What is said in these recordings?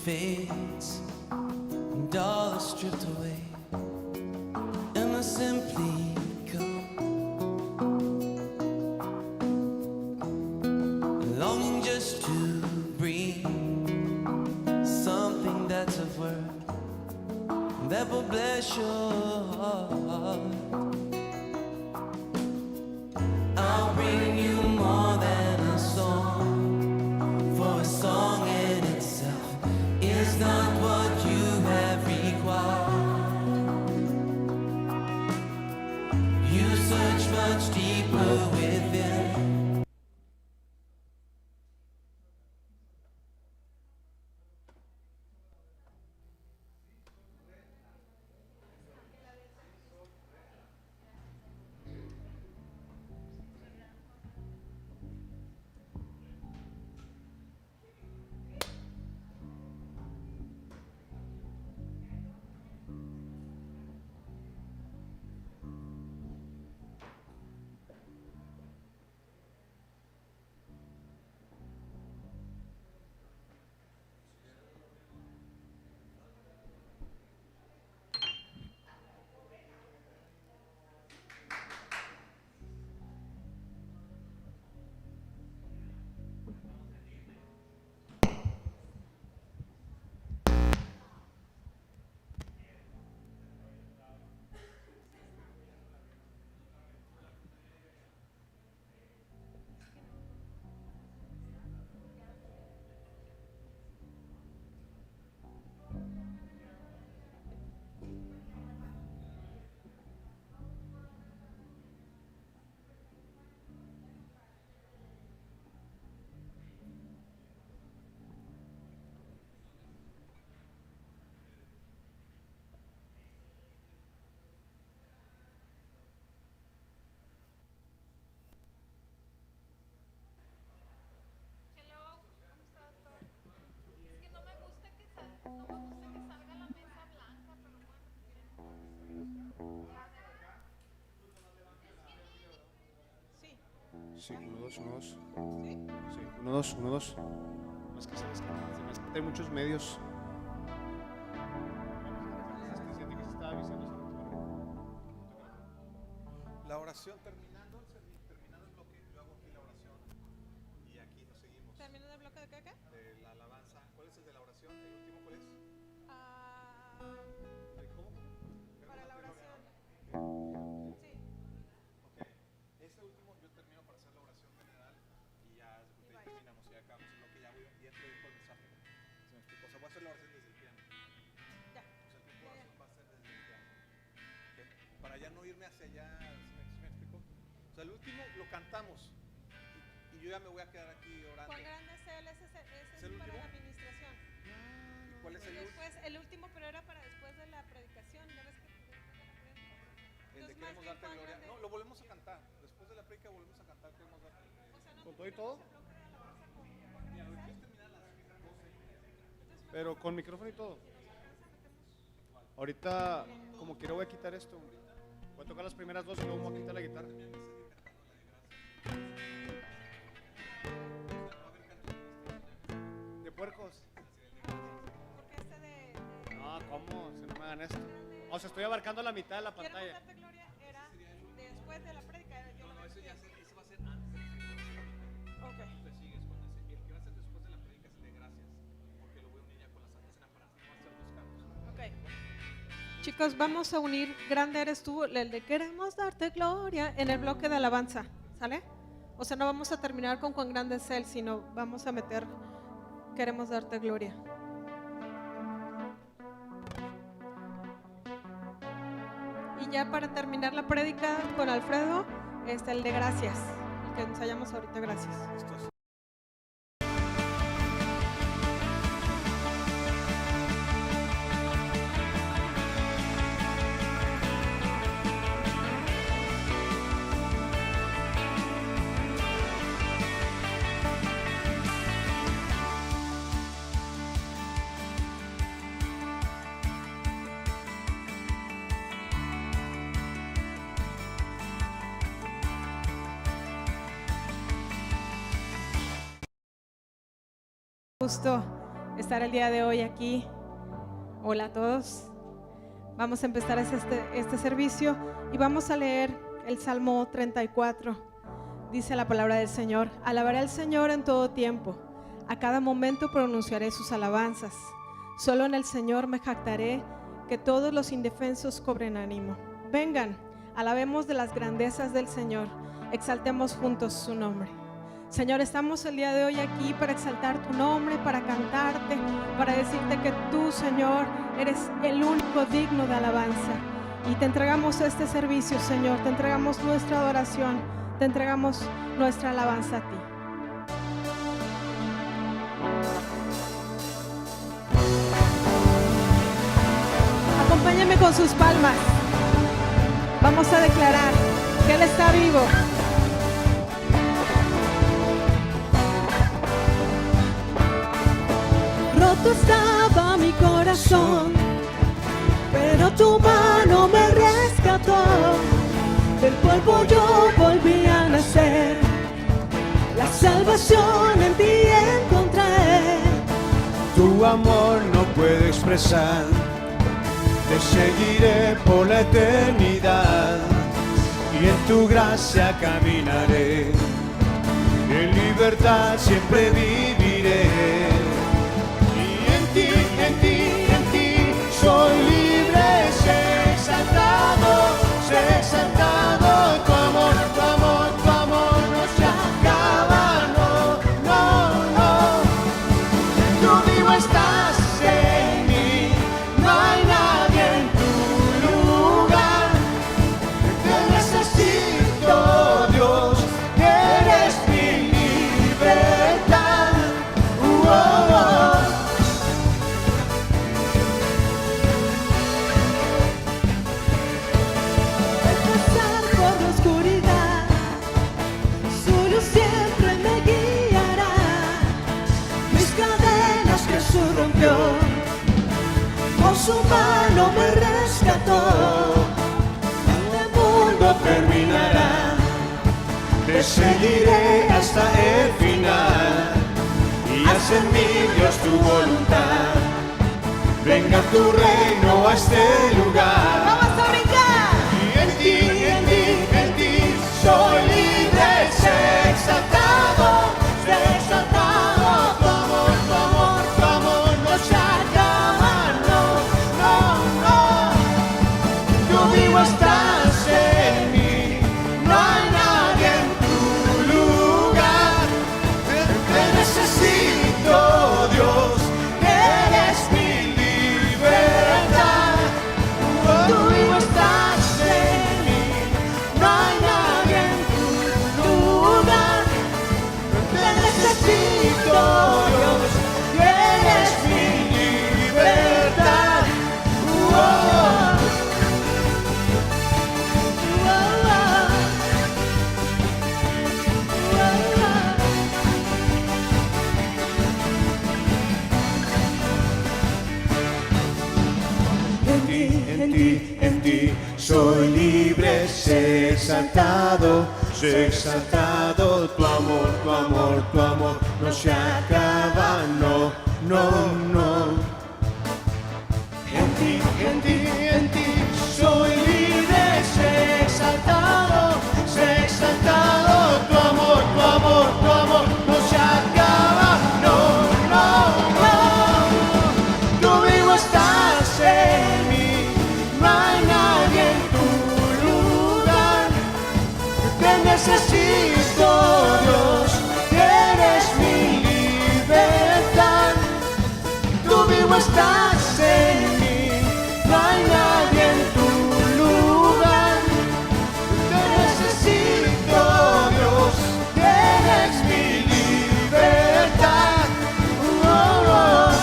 fades and all is stripped away, and I simply come, longing just to breathe something that's of worth that will bless your heart. I'll bring you more than a song, for a song in itself is not what you have required. You search much deeper within. Sí, 1, 2, 1, 2. Sí, 1, 2, 1, 2. Más que sabes que hay muchos medios. La oración terminando el bloque, yo hago aquí la oración y aquí nos seguimos. ¿Terminando el bloque de qué? De la alabanza. ¿Cuál es el de la oración? ¿El último cuál es? ¿Cómo? Para la oración. Sí. Ok. Este último yo termino para hacer la oración general y ya terminamos y acabamos el bloque, ya voy y entro con el mensaje. ¿Se me explico? O sea, voy a hacer la oración desde el piano. Ya. O sea, el tiempo de oración va a ser desde el piano. ¿Okay? Para ya no irme hacia allá, ¿sí me explico? O sea, el último lo cantamos y yo ya me voy a quedar aquí orando. Cuán grande es él, ese ¿Es el para último? la administración. ¿Y cuál es el último? Después, el último, pero era para después de la predicación. Ya ves que El de queremos darte gloria. No, lo volvemos a cantar. Después de la predica volvemos a cantar queremos darte gloria. O sea, no ¿Con todo y todo? Mira, lo quieres terminar a las 12:30. Pero con micrófono y todo. Ahorita, como quiero, voy a quitar esto. Voy a tocar las primeras dos y luego voy a quitar la guitarra. De puercos. porque este de No, ¿cómo? Si no me hagan esto. O sea, estoy abarcando la mitad de la Queremos pantalla. darte gloria era después de la prédica. No, ese va a ser antes. Ok. Te sigues con ese. El que va a ser después de la predica es el de gracias. Porque lo voy a unir ya con la Santa Cena para no hacer dos cantos. Ok. Chicos, vamos a unir grande eres tú, el de queremos darte gloria en el bloque de alabanza, ¿sale? O sea, no vamos a terminar con cuán grande es él, sino vamos a meter queremos darte gloria. Y ya para terminar la prédica con Alfredo, el de gracias, el que ensayamos ahorita, gracias. Justo. estar el día de hoy aquí. Hola a todos. Vamos a empezar este servicio y vamos a leer el Salmo 34. Dice la palabra del Señor: alabaré al Señor en todo tiempo, a cada momento pronunciaré sus alabanzas. Solo en el Señor me jactaré, que todos los indefensos cobren ánimo. Vengan, alabemos de las grandezas del Señor, exaltemos juntos su nombre. Señor, estamos el día de hoy aquí para exaltar tu nombre, para cantarte, para decirte que tú, Señor, eres el único digno de alabanza. Y te entregamos este servicio, Señor, te entregamos nuestra adoración, te entregamos nuestra alabanza a ti. Acompáñame con sus palmas. Vamos a declarar que Él está vivo. Roto estaba mi corazón, pero tu mano me rescató. Del polvo yo volví a nacer, la salvación en ti encontré. Tu amor no puedo expresar, te seguiré por la eternidad y en tu gracia caminaré, en libertad siempre viviré. Y en ti soy libre, sé exaltado, tu amor, tu amor, tu amor no se acaba, no, no, no. Tú vivo estás en mí, no hay nadie en tu lugar. Te necesito, Dios, eres mi libertad. Oh, oh. Al pasar por la oscuridad, su luz siempre me guiará. Mis cadenas Jesús rompió, con su mano me rescató. Este mundo Terminará, te seguiré hasta el final y haz en mí, Dios, tu voluntad. Venga tu reino a este lugar. vamos a brincar. Y en ti soy libre, sé exaltado, sé exaltado. Tu amor, tu amor, tu amor no se acaba, no, no, no. Tú vivo estás en mí, no hay nadie en tu lugar. Te necesito, Dios, eres mi libertad. Tú vivo estás en mí, no hay nadie en tu lugar. Te necesito, Dios, eres mi libertad. Oh, oh. En ti soy libre, sé exaltado, tu amor, tu amor, tu amor no se acaba, no, no, no. En ti soy libre, sé exaltado, tu amor, tu amor, tu amor no se acaba, no, no, no. Tú vivo estás en mí, no hay nadie en tu lugar. Te necesito, Dios, eres mi libertad. Tú vivo estás en mí, no hay nadie en tu lugar. Te necesito, Dios, eres mi libertad. Oh, oh.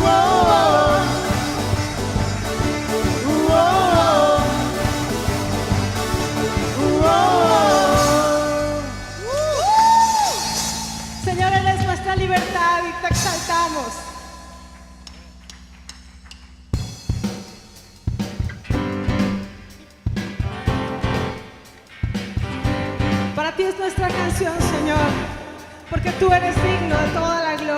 Oh, oh. Oh, oh. Oh, oh. Señor, Él es nuestra libertad y te exaltamos. Para ti es nuestra canción, Señor, porque tú eres digno de toda la gloria.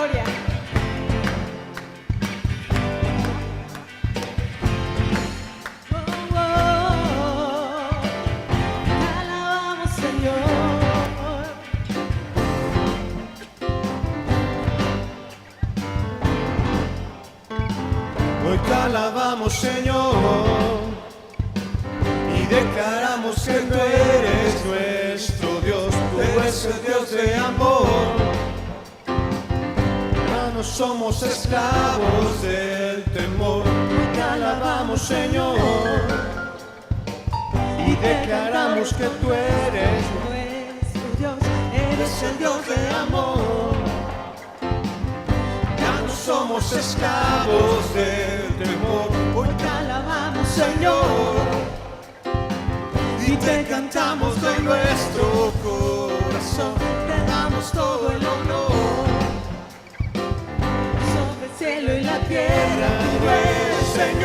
Hoy te alabamos, Señor, y declaramos que tú eres nuestro Dios. Tú eres el Dios de amor. Ya no somos esclavos del temor. Hoy te alabamos, Señor, y declaramos que tú eres nuestro Dios. Eres el Dios de amor. Ya no somos esclavos del temor. Hoy te alabamos, Señor, y te cantamos de nuestro corazón. Te damos todo el honor. Sobre el cielo y la tierra, tú eres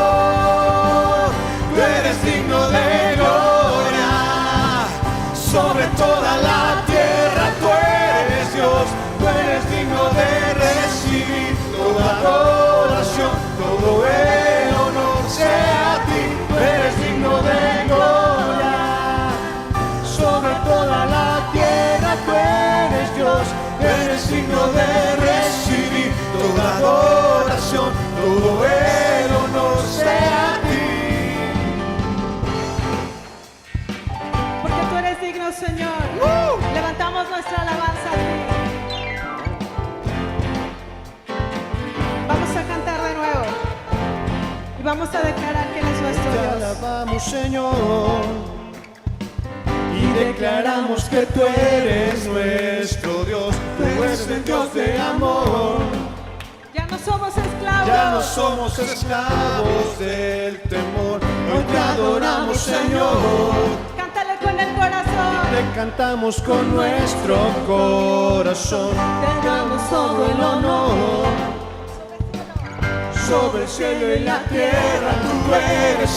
Señor. Tú eres digno de gloria. Sobre toda la tierra, tú eres Dios. Tú eres digno de recibir toda adoración, todo el honor sea a ti. Tú eres digno de gloria. Sobre toda la tierra, tú eres Dios. Tú eres digno de recibir toda adoración, todo el honor sea a ti. Porque tú eres digno, Señor. Levantamos nuestra alabanza a ti. Vamos a cantar de nuevo y vamos a declarar que Él es nuestro Te Dios. alabamos, Señor, y declaramos que tú eres nuestro Dios. Tú eres el Dios de amor. Ya no somos esclavos. Ya no somos esclavos del temor. Hoy te adoramos, Señor, Cántale con el corazón. te cantamos con nuestro corazón. Te damos todo el honor. Sobre el cielo y la tierra, tú eres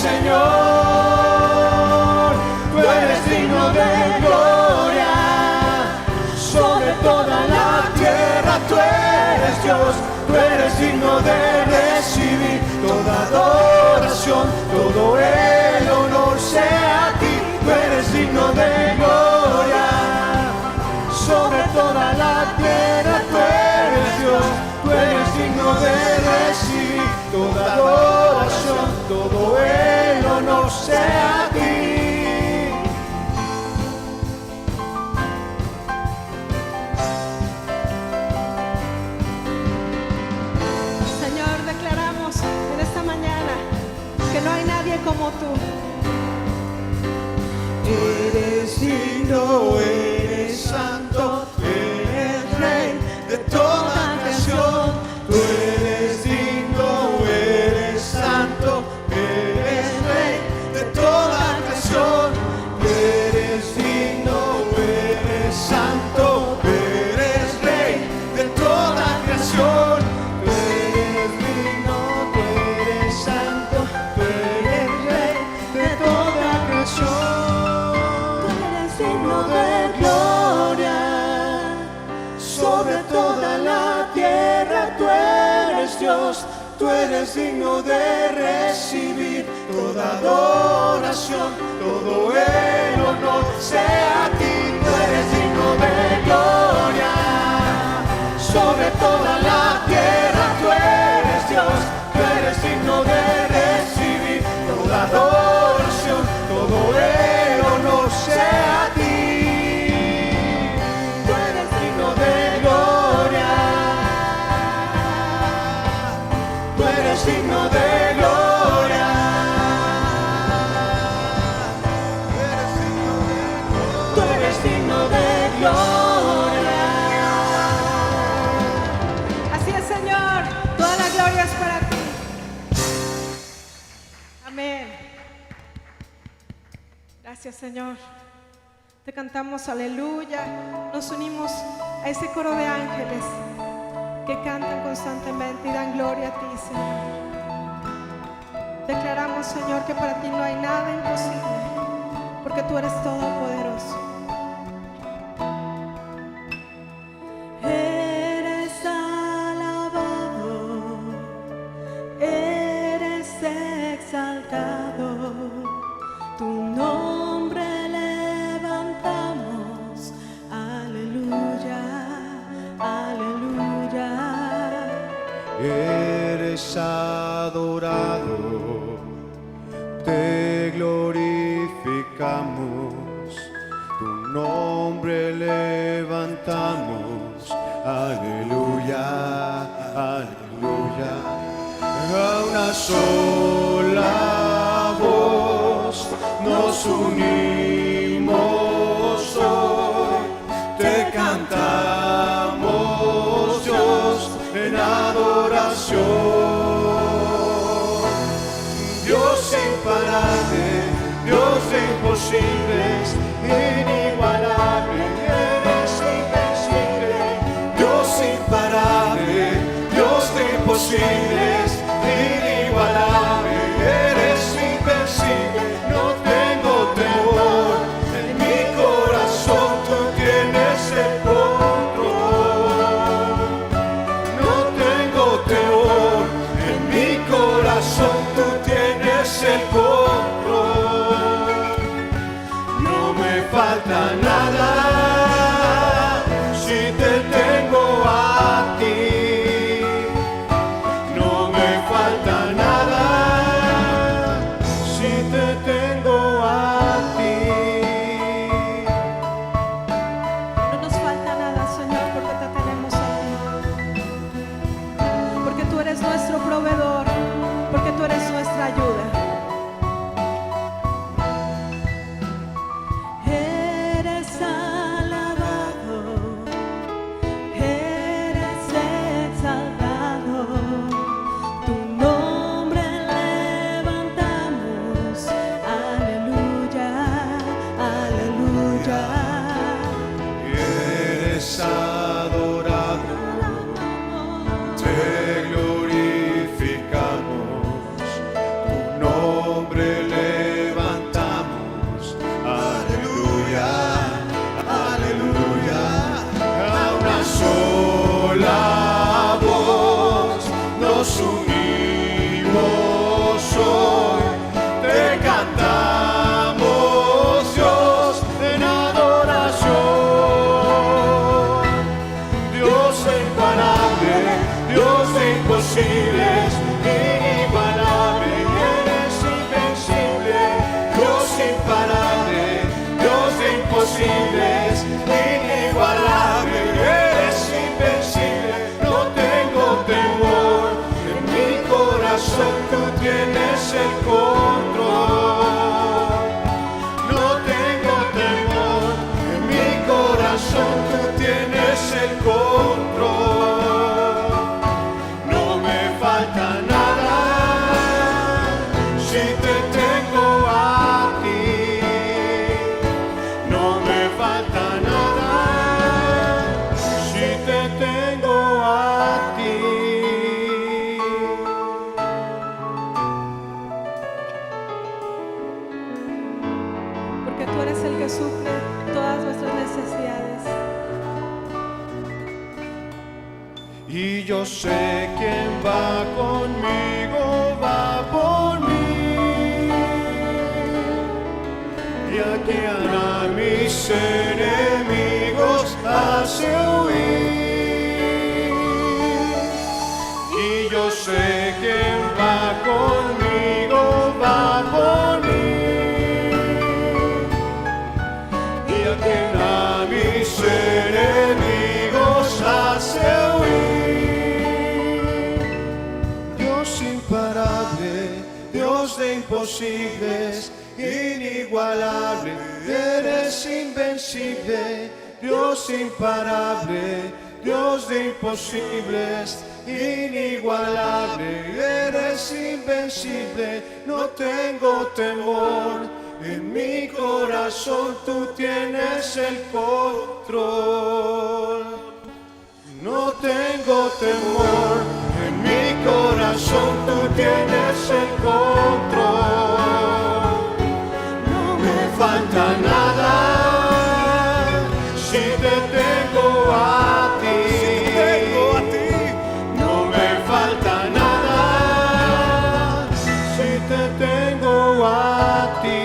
Señor. Tú eres digno de gloria. Sobre toda la tierra, tú eres Dios. Tú eres digno de recibir toda adoración, todo el honor sea a ti. Tú eres digno de gloria. Sobre toda la tierra, tú eres Dios. Tú eres digno de recibir toda adoración, todo el honor sea a ti. Señor, declaramos en esta mañana que no hay nadie como tú. Eres digno, eres santo, eres rey de toda creación. Tú eres digno, eres santo, eres rey de toda creación. Tú eres digno, eres santo, eres rey de toda creación. Tú eres digno, tú eres santo, tú eres rey de toda creación. Tú eres digno de gloria. Sobre toda la tierra, tú eres Dios. Tú eres digno de recibir toda adoración, todo el honor sea a ti. Tú eres digno de gloria. Sobre toda la tierra, tú eres Dios. Tú eres digno de recibir toda adoración, todo el honor sea a ti. Tú eres digno de gloria. Tú eres digno de gloria. Tú eres digno de gloria. Así es, Señor. Toda la gloria es para ti. Amén. Gracias, Señor. Te cantamos aleluya. Nos unimos a ese coro de ángeles que cantan constantemente y dan gloria a ti, Señor. Declaramos, Señor, que para ti no hay nada imposible, porque tú eres todopoderoso. Eres alabado, eres exaltado, tu nombre levantamos, aleluya, aleluya. Eres eres adorado, te glorificamos, tu nombre levantamos, aleluya, aleluya. A una sola voz nos unimos hoy, te cantamos Dios en adoración. Dios imparable, Dios de imposibles, inigualable, eres invencible. Dios imparable, Dios de imposibles, inigualable, eres invencible. No tengo temor, en mi corazón tú tienes el control. No tengo temor, en mi corazón tú tienes el control. No me falta nada si te tengo a ti. No me falta nada si te tengo a ti. No nos falta nada, Señor, porque te tenemos a ti. Porque tú eres nuestro proveedor, porque tú eres nuestra ayuda. Eres alabado, eres exaltado, tu nombre levantamos, aleluya, aleluya. Eres adorado, te glorificamos, tu nombre levantamos, aleluya, aleluya. A una sola voz nos unimos hoy, te cantamos Dios en adoración. Dios imparable, Dios de imposibles, inigualable, eres invencible. Dios imparable, Dios de imposibles, inigualable, eres invencible. No tengo temor, en mi corazón tú tienes el control. No tengo temor, en mi corazón tú tienes el control. No me falta nada si te tengo a ti. No me falta nada si te tengo a ti. Porque tú eres el que suple todas nuestras necesidades. Y yo sé quién va conmigo, va por mí. Y a quien a mis enemigos hace huir. Y yo sé quién va conmigo, va por mí. Y a quien a mis enemigos hace huir. Dios imparable, Dios de imposibles, inigualable, eres invencible. Dios imparable, Dios de imposibles, inigualable, eres invencible. No tengo temor, en mi corazón tú tienes el control. No tengo temor, en mi corazón tú tienes el control. No me falta nada si te tengo a ti. No me falta nada si te tengo a ti.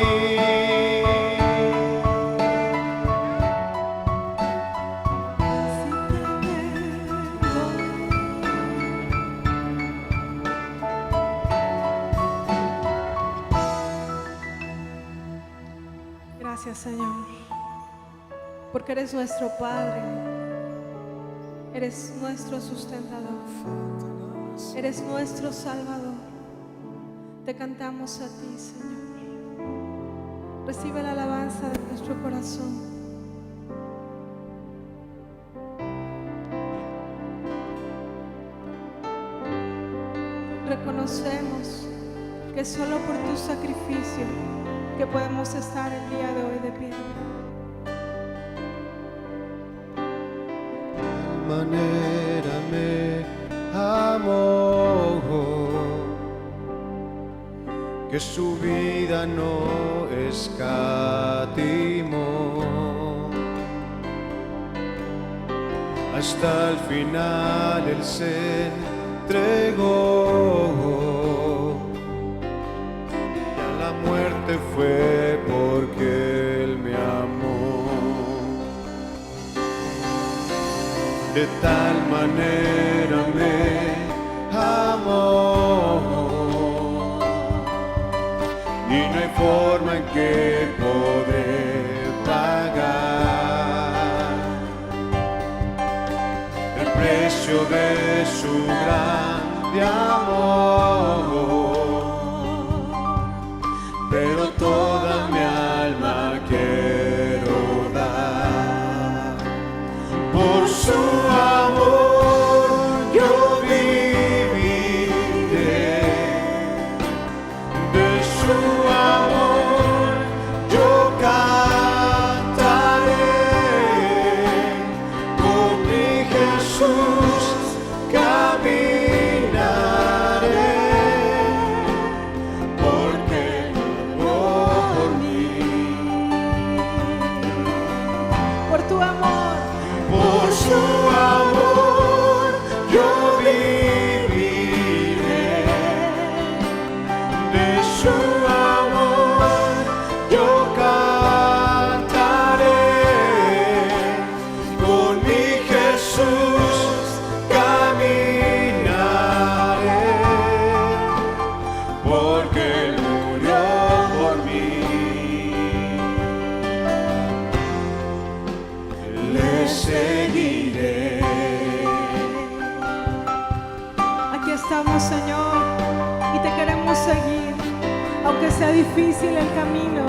Gracias, Señor, porque eres nuestro Padre, eres nuestro sustentador, eres nuestro Salvador. Te cantamos a ti, Señor. Recibe la alabanza de nuestro corazón. Reconocemos que solo por tu sacrificio que podemos estar el día de hoy de pie. De manera me amó que su vida no escatimó. Hasta el final Él se entregó. Ya la muerte fue porque Él me amó. De tal manera me amó. Y no hay forma en que poder pagar el precio de su grande amor. Pero toda mi alma quiero dar por su amor. Yo viviré de su amor, yo cantaré, con mi Jesús caminaré, porque por mí, Por tu amor, por su amor, yo viviré. De su amor yo cantaré, con mi Jesús caminaré, porque Él murió por mí. Le seguiré. aquí estamos, Señor, y te queremos seguir, aunque sea difícil el camino,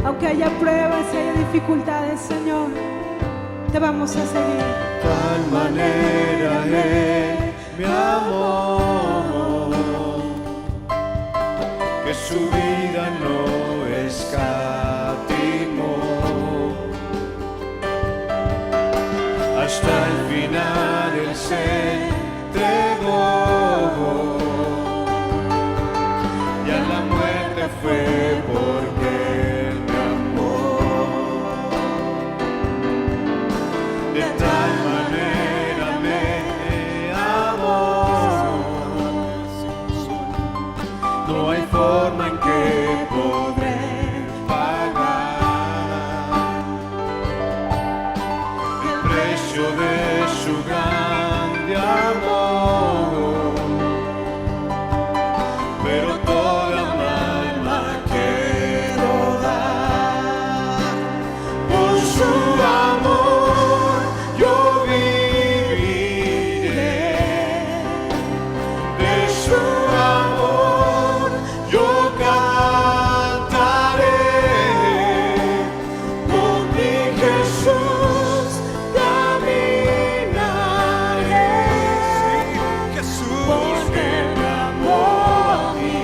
aunque haya pruebas y haya dificultades, Señor, te vamos a seguir. Tal manera Él me amó, que su vida no escatimó. Hasta el final Él se entregó. Ya la muerte fue porque Él me amó. De tal manera me amó. No hay forma en que podré pagar el precio de su grande amor. Pero toda mi alma quiero dar por su amor. Yo viviré de su amor. Yo cantaré, con mi Jesús caminaré. Porque me amó a mí.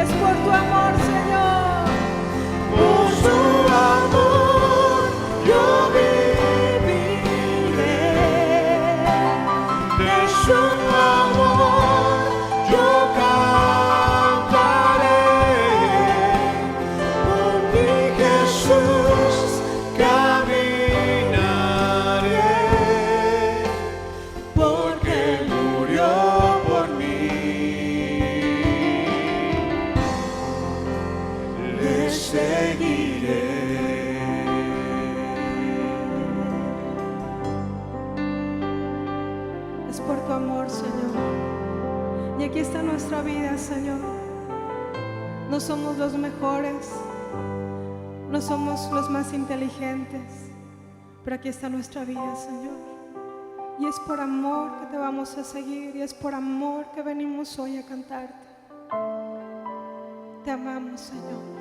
Es por tu amor, Señor. Por su amor yo viviré. De su amor yo cantaré, con mi Jesús caminaré, porque Él murió por mí. Le seguiré. Es por tu amor, Señor. Y aquí está nuestra vida, Señor. No somos los mejores, No somos los más inteligentes, pero aquí está nuestra vida, Señor. Y es por amor que te vamos a seguir, y es por amor que venimos hoy a cantarte. Te amamos, Señor.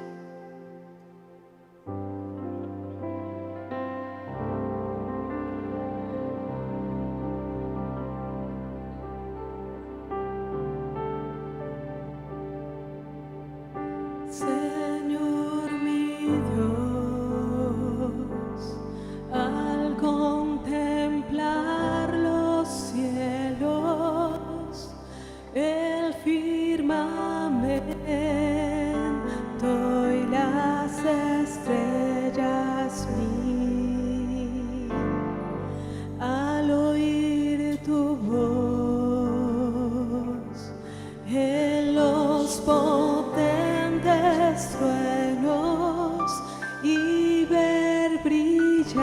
Señor mi Dios, al contemplar los cielos, el firmamento y las estrellas vi, al oír tu voz en los potentes truenos y ver brillar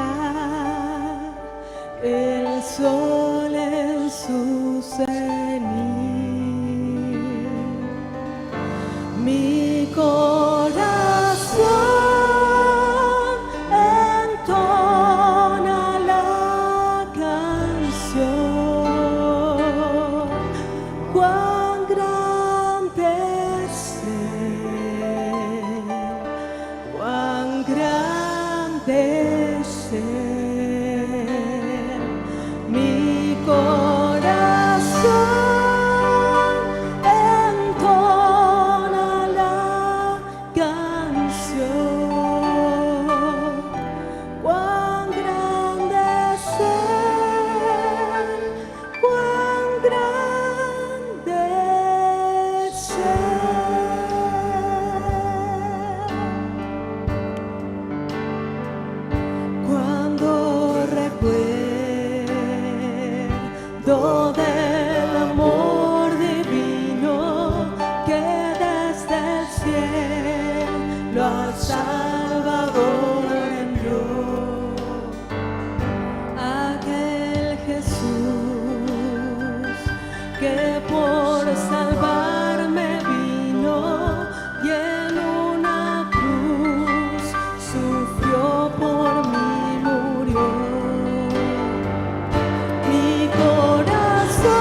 el sol en su cenit. Mi corazón entona la canción. Cuán grande es Él, cuán grande es Él. Mi corazón entona la canción. Cuán grande es Él, cuán grande es Él. Cuando recuerdo del amor divino que desde el cielo al Salvador envió, aquel Jesús que por salvarme vino y en una cruz sufrió por mí, murió. Mi corazón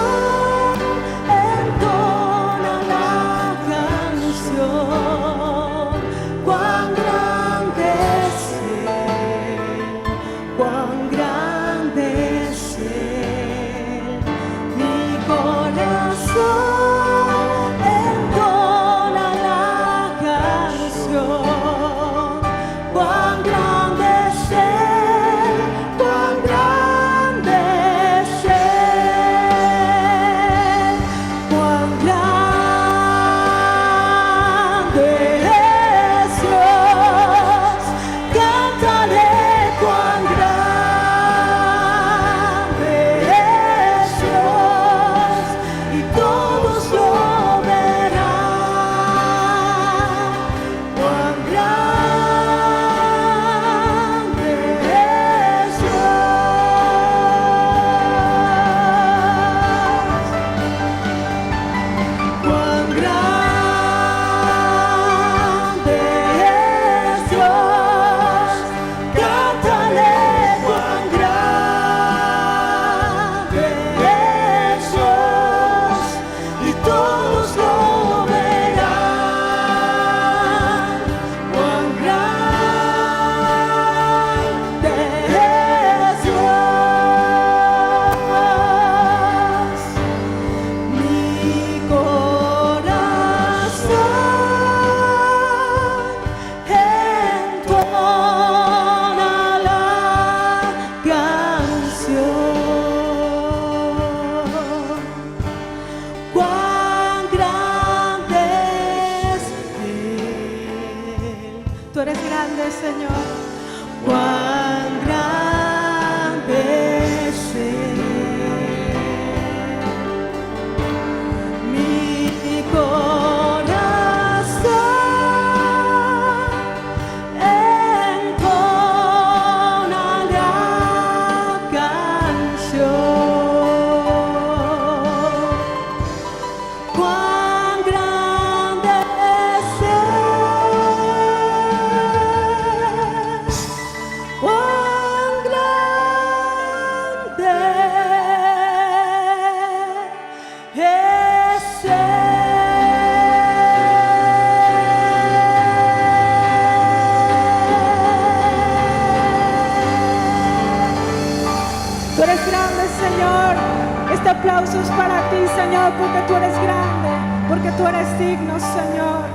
Este aplauso es para ti, Señor, porque tú eres grande, porque tú eres digno, Señor.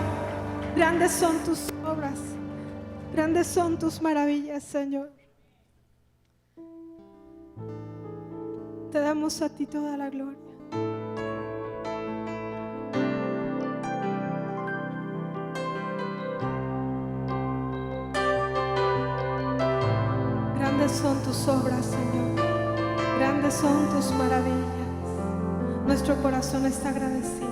Grandes son tus obras, grandes son tus maravillas, Señor. Te damos a ti toda la gloria. Grandes son tus obras, Señor. Grandes son tus maravillas. Nuestro corazón está agradecido.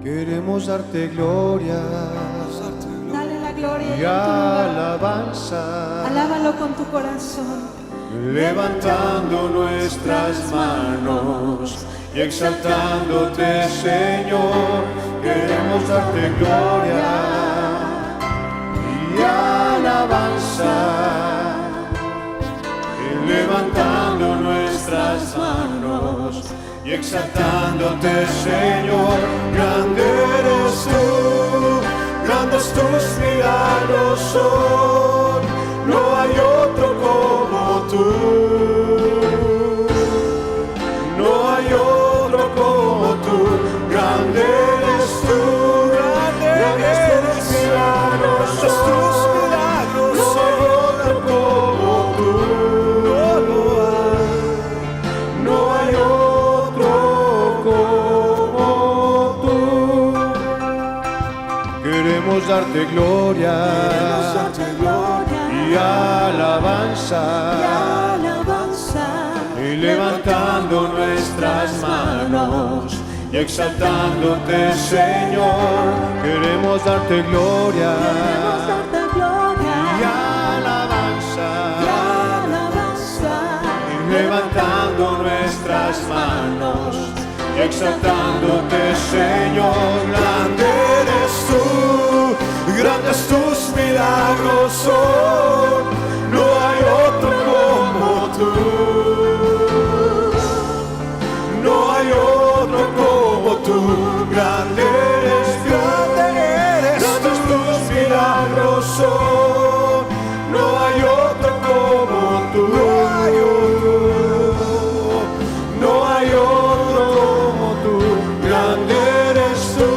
Queremos darte gloria Dale la gloria y en tu lugar. alabanza, Alábalo con tu corazón. levantando nuestras manos y exaltándote, Señor. Queremos darte gloria y alabanza, levantando nuestras manos y exaltándote, Señor. Grande eres tú, grandes tus milagros son, no hay otro como tú, no hay otro como tú. Grande eres tú, grandes tus milagros son, no hay otro como tú, no hay otro como tú. Queremos darte gloria y alabanza, y levantando nuestras manos y exaltándote, Señor. Queremos darte gloria y alabanza, y levantando nuestras manos y exaltándote, Señor. Grande eres tú, grandes tus milagros son, no hay otro como tú, no hay otro como tú. Grande eres, grandes tus milagros son, no hay otro como tú, no hay otro como tú. Grande eres tú,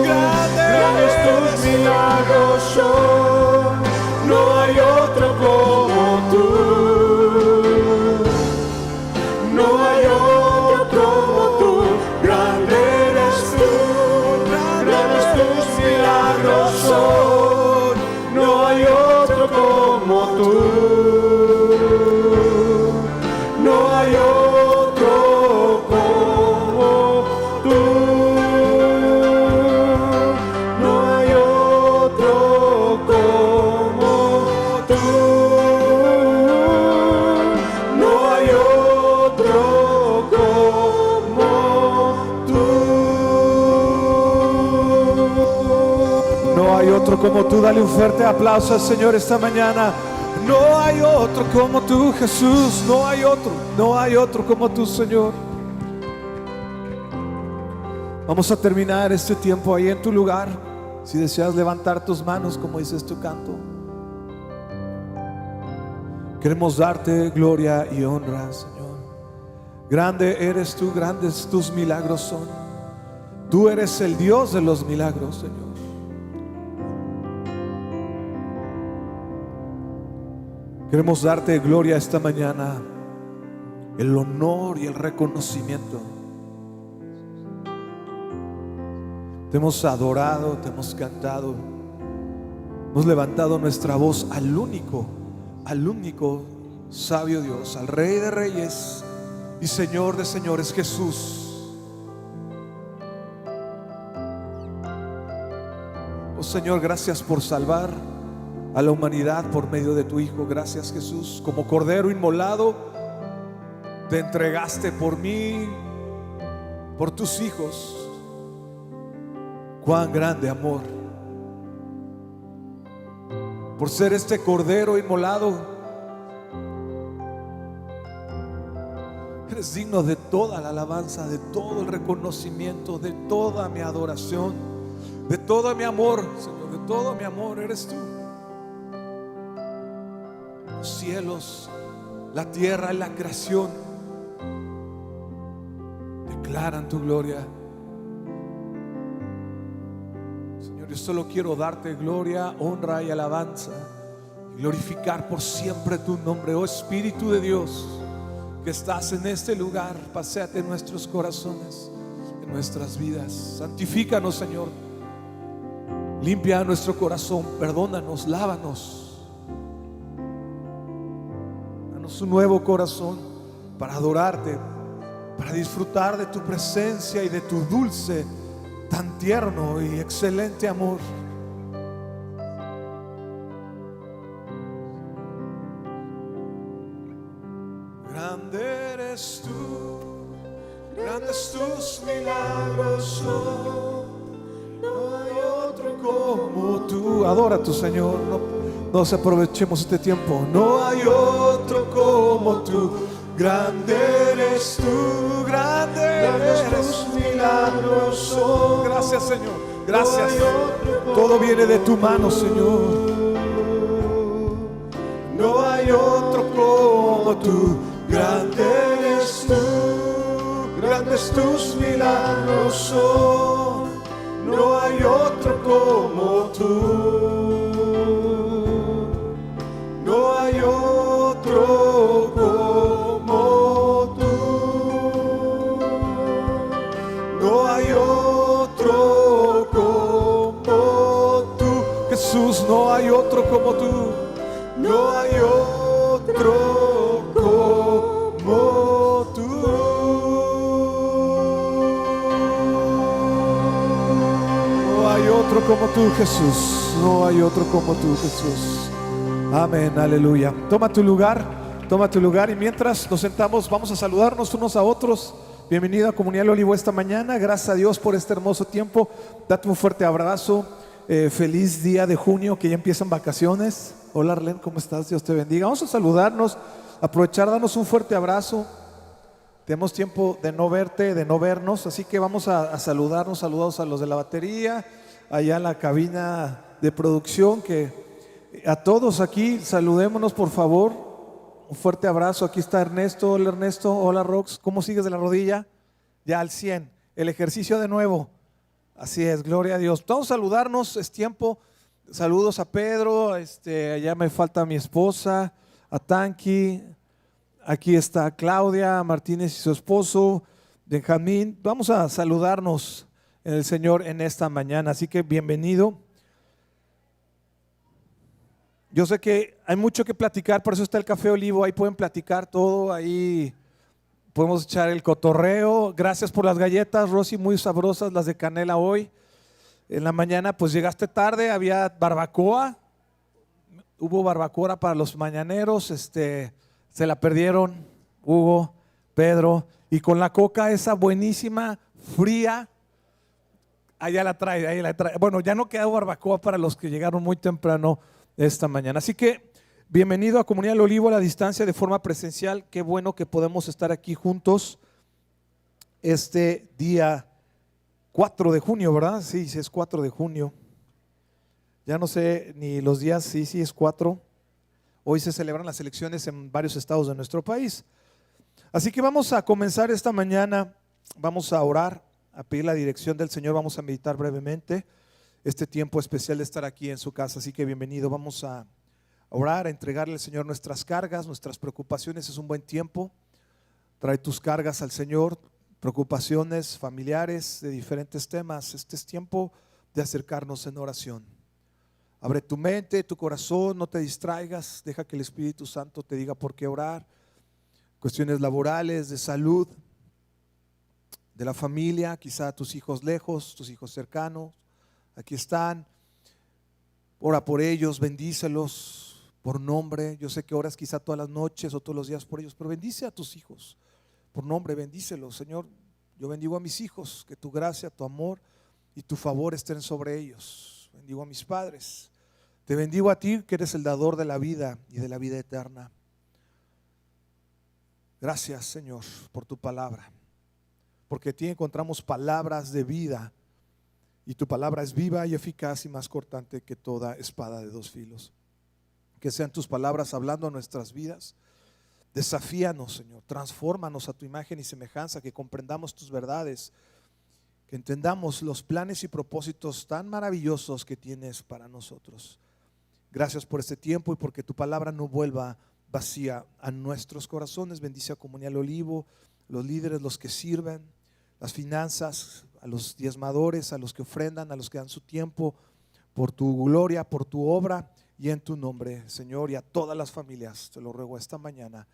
grandes tus milagros son, no hay otro como tú, no hay otro como tú. Grande eres tú, grandes tus milagros son, no hay otro como tú, no hay otro como tú, no hay otro como tú, no hay otro como tú. No hay otro como tú. Dale un fuerte aplauso al Señor esta mañana. No hay otro como tú, Jesús. No hay otro como tú, Señor. Vamos a terminar este tiempo ahí en tu lugar. Si deseas levantar tus manos, como dices tu canto, queremos darte gloria y honra, Señor. Grande eres tú, grandes tus milagros son. Tú eres el Dios de los milagros, Señor. Queremos darte gloria esta mañana, el honor y el reconocimiento. Te hemos adorado, te hemos cantado, hemos levantado nuestra voz al único sabio Dios, al Rey de Reyes y Señor de Señores, Jesús. Oh Señor, gracias por salvar a la humanidad por medio de tu Hijo. Gracias, Jesús. Como cordero inmolado te entregaste por mí, por tus hijos. Cuán grande amor. Por ser este cordero inmolado, eres digno de toda la alabanza, de todo el reconocimiento, de toda mi adoración, de todo mi amor, Señor, de todo mi amor eres tú. Los cielos, la tierra y la creación declaran tu gloria. Señor, yo solo quiero darte gloria, honra y alabanza, y glorificar por siempre tu nombre. Oh Espíritu de Dios, que estás en este lugar, paséate en nuestros corazones, en nuestras vidas. Santifícanos, Señor. Limpia nuestro corazón, perdónanos, lávanos. Danos un nuevo corazón para adorarte, para disfrutar de tu presencia y de tu dulce, tan tierno y excelente amor. Grande eres tú, grandes tus milagros son. No hay otro como tú. Adora a tu Señor. No aprovechemos este tiempo. No hay otro como tú. Grande eres tú, grande eres tus milagros son. Gracias, Señor. Gracias. Todo viene de tu mano, Señor. No hay otro como tú. Grande eres tú, grandes tus milagros son. No hay otro como tú. No hay otro como tú. No hay otro como tú. Jesús, no hay otro como tú. No hay otro como tú. No hay otro como tú, Jesús. No hay otro como tú, Jesús. Amén, aleluya. Toma tu lugar y mientras nos sentamos vamos a saludarnos unos a otros. Bienvenido a Comunidad del Olivo esta mañana. Gracias a Dios por este hermoso tiempo. Date un fuerte abrazo. Feliz día de junio, que ya empiezan vacaciones. Hola Arlen, ¿cómo estás? Dios te bendiga. Vamos a saludarnos, aprovechar, darnos un fuerte abrazo. Tenemos tiempo de no verte, de no vernos, así que vamos a saludarnos. Saludos a los de la batería, allá en la cabina de producción, que a todos aquí saludémonos por favor. Un fuerte abrazo. Aquí está Ernesto. Hola Ernesto. Hola Rox. ¿Cómo sigues de la rodilla? Ya al 100. El ejercicio de nuevo. Así es, gloria a Dios. Vamos a saludarnos, es tiempo. Saludos a Pedro, allá me falta mi esposa, a Tanqui, aquí está Claudia Martínez y su esposo, Benjamín. Vamos a saludarnos en el Señor en esta mañana, así que bienvenido. Yo sé que hay mucho que platicar, por eso está el Café Olivo, ahí pueden platicar todo, ahí podemos echar el cotorreo. Gracias por las galletas, Rosy, muy sabrosas las de canela hoy. En la mañana pues llegaste tarde, había barbacoa, hubo barbacoa para los mañaneros, se la perdieron Hugo, Pedro, y con la coca esa buenísima, fría, allá la trae. Bueno, ya no queda barbacoa para los que llegaron muy temprano esta mañana. Así que bienvenido a Comunidad del Olivo a la distancia de forma presencial. Qué bueno que podemos estar aquí juntos este día 4 de junio, ¿verdad? Sí, es 4 de junio. Ya no sé ni los días, sí, es 4. Hoy se celebran las elecciones en varios estados de nuestro país. Así que vamos a comenzar esta mañana, vamos a orar, a pedir la dirección del Señor, vamos a meditar brevemente este tiempo especial de estar aquí en su casa. Así que bienvenido, vamos a orar, a entregarle al Señor nuestras cargas, nuestras preocupaciones. Es un buen tiempo. Trae tus cargas al Señor, preocupaciones familiares de diferentes temas. Este es tiempo de acercarnos en oración. Abre tu mente, tu corazón, no te distraigas, deja que el Espíritu Santo te diga por qué orar. Cuestiones laborales, de salud, de la familia, quizá tus hijos lejos, tus hijos cercanos, aquí están. Ora por ellos, bendícelos por nombre. Yo sé que oras quizá todas las noches o todos los días por ellos, pero bendice a tus hijos por nombre, bendícelos. Señor, yo bendigo a mis hijos, que tu gracia, tu amor y tu favor estén sobre ellos. Bendigo a mis padres. Te bendigo a ti, que eres el dador de la vida y de la vida eterna. Gracias, Señor, por tu palabra, porque en ti encontramos palabras de vida, y tu palabra es viva y eficaz y más cortante que toda espada de dos filos. Que sean tus palabras hablando a nuestras vidas, Desafíanos, Señor, transfórmanos a tu imagen y semejanza, que comprendamos tus verdades, que entendamos los planes y propósitos tan maravillosos que tienes para nosotros. Gracias por este tiempo y porque tu palabra no vuelva vacía a nuestros corazones. Bendice a Comunidad El Olivo, los líderes, los que sirven, las finanzas, a los diezmadores, a los que ofrendan, a los que dan su tiempo por tu gloria, por tu obra y en tu nombre, Señor, y a todas las familias. Te lo ruego esta mañana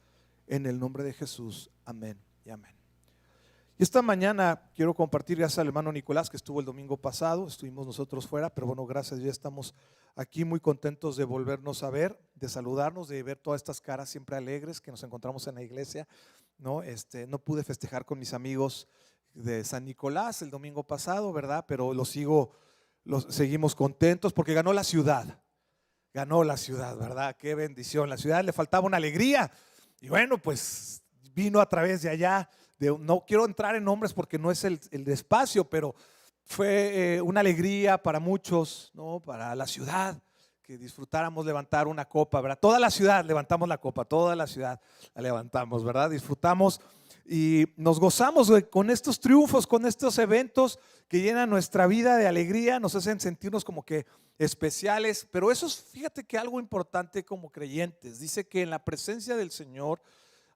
en el nombre de Jesús. Amén y amén. Y esta mañana quiero compartir, gracias al hermano Nicolás que estuvo el domingo pasado, estuvimos nosotros fuera, pero bueno, gracias, ya estamos aquí muy contentos de volvernos a ver, de saludarnos, de ver todas estas caras siempre alegres que nos encontramos en la iglesia, ¿no? No pude festejar con mis amigos de San Nicolás el domingo pasado, ¿verdad? Pero los seguimos contentos porque ganó la ciudad, ¿verdad? Qué bendición, la ciudad le faltaba una alegría y bueno, pues vino a través de allá. No quiero entrar en nombres porque no es el espacio, pero fue una alegría para muchos, ¿no? Para la ciudad, que disfrutáramos levantar una copa, ¿verdad? Toda la ciudad levantamos la copa, toda la ciudad la levantamos, ¿verdad? Disfrutamos y nos gozamos con estos triunfos, con estos eventos que llenan nuestra vida de alegría, nos hacen sentirnos como que especiales, pero eso es, fíjate que algo importante como creyentes, dice que en la presencia del Señor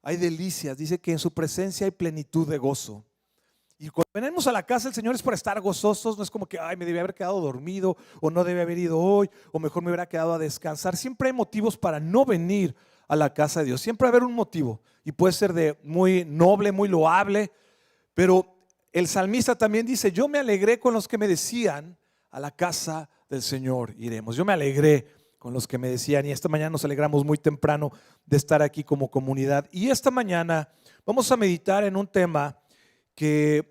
hay delicias, dice que en su presencia hay plenitud de gozo. Y cuando venimos a la casa del Señor es para estar gozosos, no es como que ay, me debía haber quedado dormido o no debía haber ido hoy o mejor me hubiera quedado a descansar. Siempre hay motivos para no venir a la casa de Dios, siempre va a haber un motivo y puede ser de muy noble, muy loable, pero el salmista también dice, yo me alegré con los que me decían, a la casa del Señor iremos. Yo me alegré con los que me decían, y esta mañana nos alegramos muy temprano de estar aquí como comunidad. Y esta mañana vamos a meditar en un tema que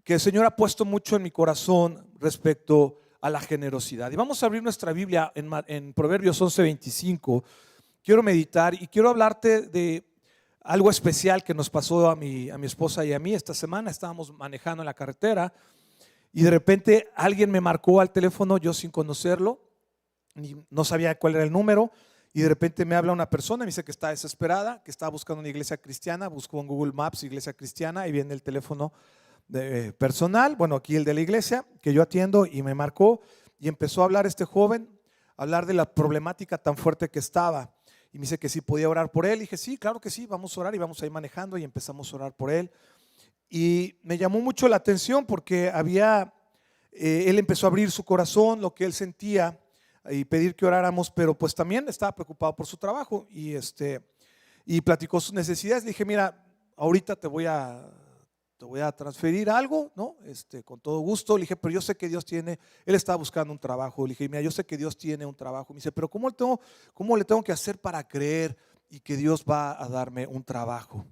el Señor ha puesto mucho en mi corazón respecto a la generosidad. Y vamos a abrir nuestra Biblia en Proverbios 11:25. Quiero meditar y quiero hablarte de algo especial que nos pasó a mi esposa y a mí esta semana. Estábamos manejando en la carretera y de repente alguien me marcó al teléfono, yo sin conocerlo, no sabía cuál era el número, y de repente me habla una persona, me dice que está desesperada, que está buscando una iglesia cristiana, buscó en Google Maps iglesia cristiana y viene el teléfono personal, bueno, aquí el de la iglesia que yo atiendo, y me marcó y empezó a hablar este joven, a hablar de la problemática tan fuerte que estaba, y me dice que si podía orar por él. Y dije sí, claro que sí, vamos a orar, y vamos a ir manejando y empezamos a orar por él. Y me llamó mucho la atención porque él empezó a abrir su corazón, lo que él sentía, y pedir que oráramos, pero pues también estaba preocupado por su trabajo y platicó sus necesidades. Le dije, mira, ahorita te voy a transferir algo, ¿no? Con todo gusto. Le dije, pero yo sé que Dios tiene, él estaba buscando un trabajo. Le dije, mira, yo sé que Dios tiene un trabajo. Me dice, pero ¿cómo le tengo que hacer para creer y que Dios va a darme un trabajo?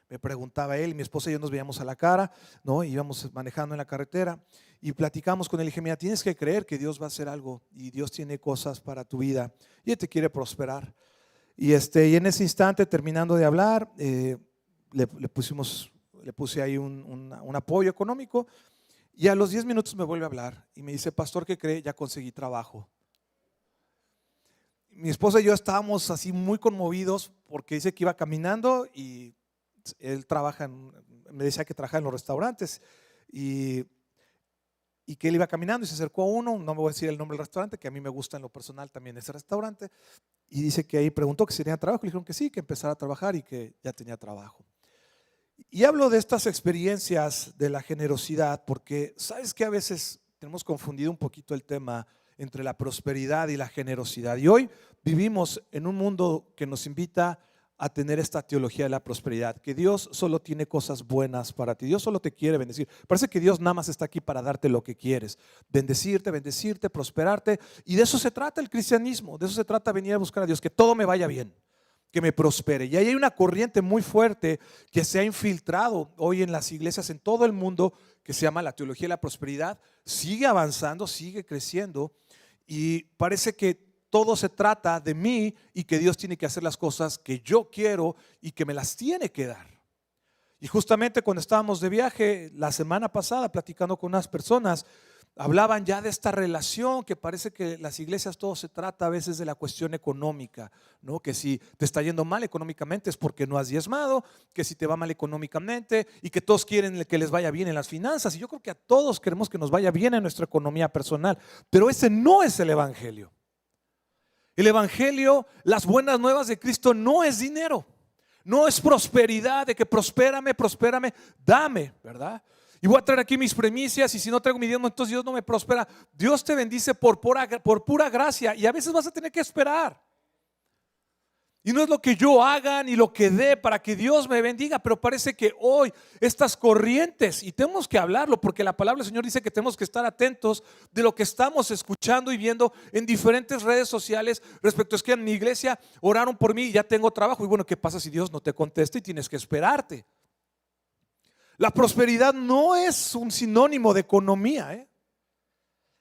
Me preguntaba él, y mi esposa y yo nos veíamos a la cara, ¿no? Íbamos manejando en la carretera y platicamos con él. Le dije, mira, tienes que creer que Dios va a hacer algo y Dios tiene cosas para tu vida y Él te quiere prosperar. Y en ese instante, terminando de hablar, le puse ahí un apoyo económico, y a los 10 minutos me vuelve a hablar y me dice, pastor, ¿qué cree? Ya conseguí trabajo. Mi esposa y yo estábamos así muy conmovidos porque dice que iba caminando y él me decía que trabaja en los restaurantes y que él iba caminando y se acercó a uno, no me voy a decir el nombre del restaurante, que a mí me gusta en lo personal también ese restaurante, y dice que ahí preguntó que si tenía trabajo. Le dijeron que sí, que empezara a trabajar y que ya tenía trabajo. Y hablo de estas experiencias de la generosidad porque sabes que a veces tenemos confundido un poquito el tema entre la prosperidad y la generosidad, y hoy vivimos en un mundo que nos invita a tener esta teología de la prosperidad, que Dios solo tiene cosas buenas para ti, Dios solo te quiere bendecir. Parece que Dios nada más está aquí para darte lo que quieres, bendecirte, prosperarte, y de eso se trata el cristianismo, de eso se trata venir a buscar a Dios, que todo me vaya bien, que me prospere. Y ahí hay una corriente muy fuerte que se ha infiltrado hoy en las iglesias en todo el mundo, que se llama la teología de la prosperidad. Sigue avanzando, sigue creciendo, y parece que todo se trata de mí y que Dios tiene que hacer las cosas que yo quiero y que me las tiene que dar. Y justamente cuando estábamos de viaje la semana pasada platicando con unas personas, hablaban ya de esta relación que parece que las iglesias todo se trata a veces de la cuestión económica, ¿no? Que si te está yendo mal económicamente es porque no has diezmado, que si te va mal económicamente y que todos quieren que les vaya bien en las finanzas. Y yo creo que a todos queremos que nos vaya bien en nuestra economía personal, pero ese no es el evangelio. El evangelio, las buenas nuevas de Cristo no es dinero, no es prosperidad, de que prospérame, dame, ¿verdad? Y voy a traer aquí mis primicias y si no traigo mi diezmo, entonces Dios no me prospera. Dios te bendice por pura gracia y a veces vas a tener que esperar. Y no es lo que yo haga ni lo que dé para que Dios me bendiga, pero parece que hoy estas corrientes, y tenemos que hablarlo porque la palabra del Señor dice que tenemos que estar atentos de lo que estamos escuchando y viendo en diferentes redes sociales respecto a es que en mi iglesia oraron por mí y ya tengo trabajo. Y bueno, ¿qué pasa si Dios no te contesta y tienes que esperarte? La prosperidad no es un sinónimo de economía, ¿eh?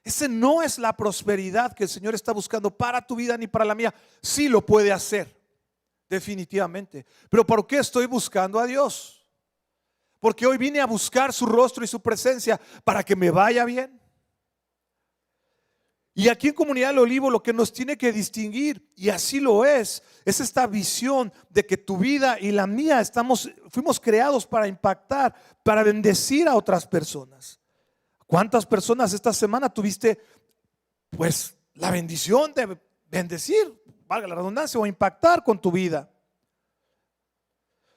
Ese no es la prosperidad que el Señor está buscando para tu vida ni para la mía. Sí lo puede hacer, definitivamente. Pero ¿por qué estoy buscando a Dios? Porque hoy vine a buscar su rostro y su presencia para que me vaya bien. Y aquí en Comunidad del Olivo lo que nos tiene que distinguir, y así lo es esta visión de que tu vida y la mía fuimos creados para impactar, para bendecir a otras personas. ¿Cuántas personas esta semana tuviste pues la bendición de bendecir, valga la redundancia, o impactar con tu vida?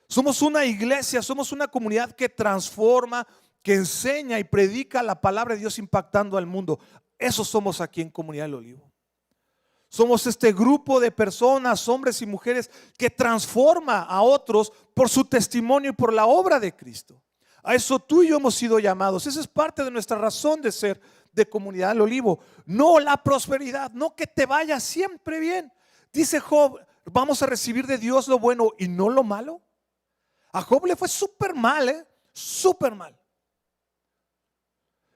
Somos una iglesia, somos una comunidad que transforma, que enseña y predica la palabra de Dios impactando al mundo. Eso somos aquí en Comunidad del Olivo. Somos este grupo de personas, hombres y mujeres, que transforma a otros por su testimonio y por la obra de Cristo. A eso tú y yo hemos sido llamados. Esa es parte de nuestra razón de ser de Comunidad del Olivo. No la prosperidad, no que te vaya siempre bien. Dice Job, vamos a recibir de Dios lo bueno y no lo malo. A Job le fue súper mal, súper mal.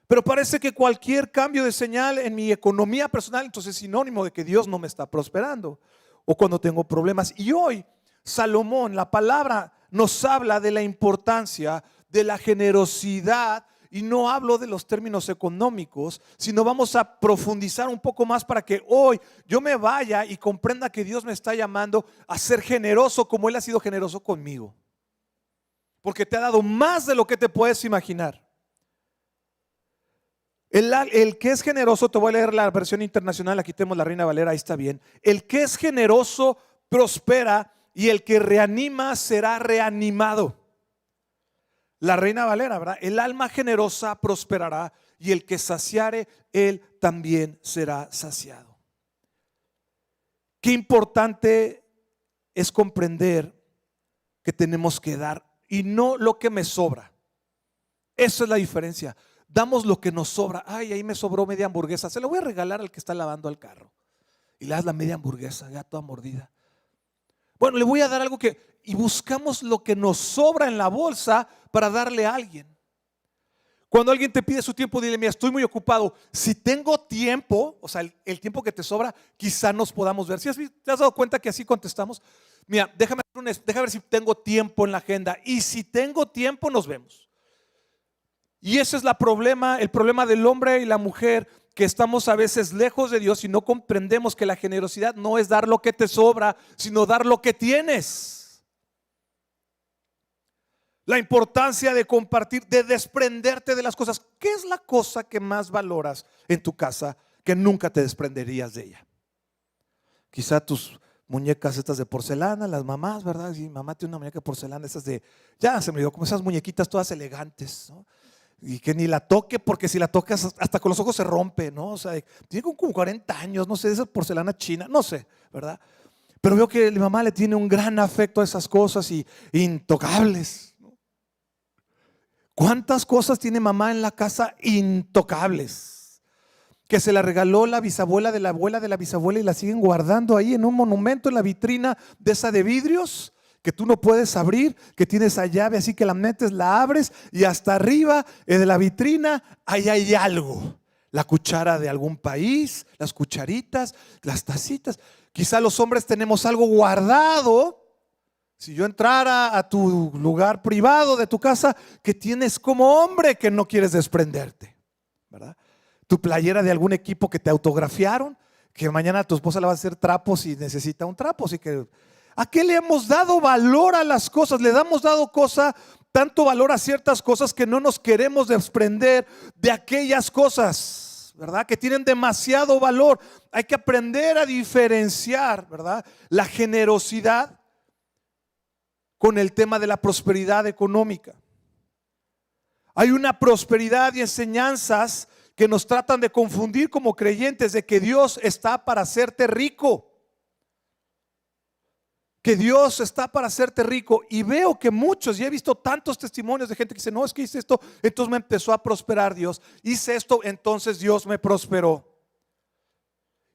Pero parece que cualquier cambio de señal en mi economía personal entonces es sinónimo de que Dios no me está prosperando o cuando tengo problemas. Y hoy Salomón, la palabra nos habla de la importancia de la generosidad, y no hablo de los términos económicos, sino vamos a profundizar un poco más para que hoy yo me vaya y comprenda que Dios me está llamando a ser generoso como Él ha sido generoso conmigo, porque te ha dado más de lo que te puedes imaginar. El que es generoso, te voy a leer la versión internacional, aquí tenemos la Reina Valera, ahí está bien. El que es generoso prospera y el que reanima será reanimado. La Reina Valera, ¿verdad? El alma generosa prosperará y el que saciare, él también será saciado. Qué importante es comprender que tenemos que dar y no lo que me sobra. Esa es la diferencia. Damos lo que nos sobra. Ay, ahí me sobró media hamburguesa, se la voy a regalar al que está lavando el carro. Y le das la media hamburguesa, ya toda mordida. Bueno, le voy a dar algo y buscamos lo que nos sobra en la bolsa para darle a alguien. Cuando alguien te pide su tiempo, dile, mira, estoy muy ocupado. Si tengo tiempo, o sea, el tiempo que te sobra, quizá nos podamos ver. ¿Sí te has dado cuenta que así contestamos? Mira, déjame ver si tengo tiempo en la agenda. Y si tengo tiempo, nos vemos. Y ese es el problema del hombre y la mujer, que estamos a veces lejos de Dios y no comprendemos que la generosidad no es dar lo que te sobra, sino dar lo que tienes. La importancia de compartir, de desprenderte de las cosas. ¿Qué es la cosa que más valoras en tu casa que nunca te desprenderías de ella? Quizá tus muñecas estas de porcelana, las mamás, ¿verdad? Sí, mamá tiene una muñeca de porcelana, esas de, ya se me dio como esas muñequitas todas elegantes, ¿no? Y que ni la toque, porque si la tocas hasta con los ojos se rompe, ¿no? O sea, tiene como 40 años, no sé, esa porcelana china, no sé, ¿verdad? Pero veo que mi mamá le tiene un gran afecto a esas cosas y intocables, ¿no? ¿Cuántas cosas tiene mamá en la casa intocables? Que se la regaló la bisabuela de la abuela de la bisabuela y la siguen guardando ahí en un monumento en la vitrina de esa de vidrios, que tú no puedes abrir, que tienes esa llave, así que la metes, la abres y hasta arriba de la vitrina ahí hay algo. La cuchara de algún país, las cucharitas, las tacitas. Quizá los hombres tenemos algo guardado. Si yo entrara a tu lugar privado de tu casa, que tienes como hombre que no quieres desprenderte, ¿verdad? tu playera de algún equipo que te autografiaron, que mañana a tu esposa le va a hacer trapos y necesita un trapo. Así que, ¿a qué le hemos dado valor a las cosas? Le hemos dado tanto valor a ciertas cosas que no nos queremos desprender de aquellas cosas, ¿verdad? Que tienen demasiado valor. Hay que aprender a diferenciar, ¿verdad? La generosidad con el tema de la prosperidad económica. Hay una prosperidad y enseñanzas que nos tratan de confundir como creyentes de que Dios está para hacerte rico. Que Dios está para hacerte rico. Y veo que muchos, y he visto tantos testimonios de gente que dice, no, es que hice esto, entonces me empezó a prosperar Dios. Hice esto, entonces Dios me prosperó.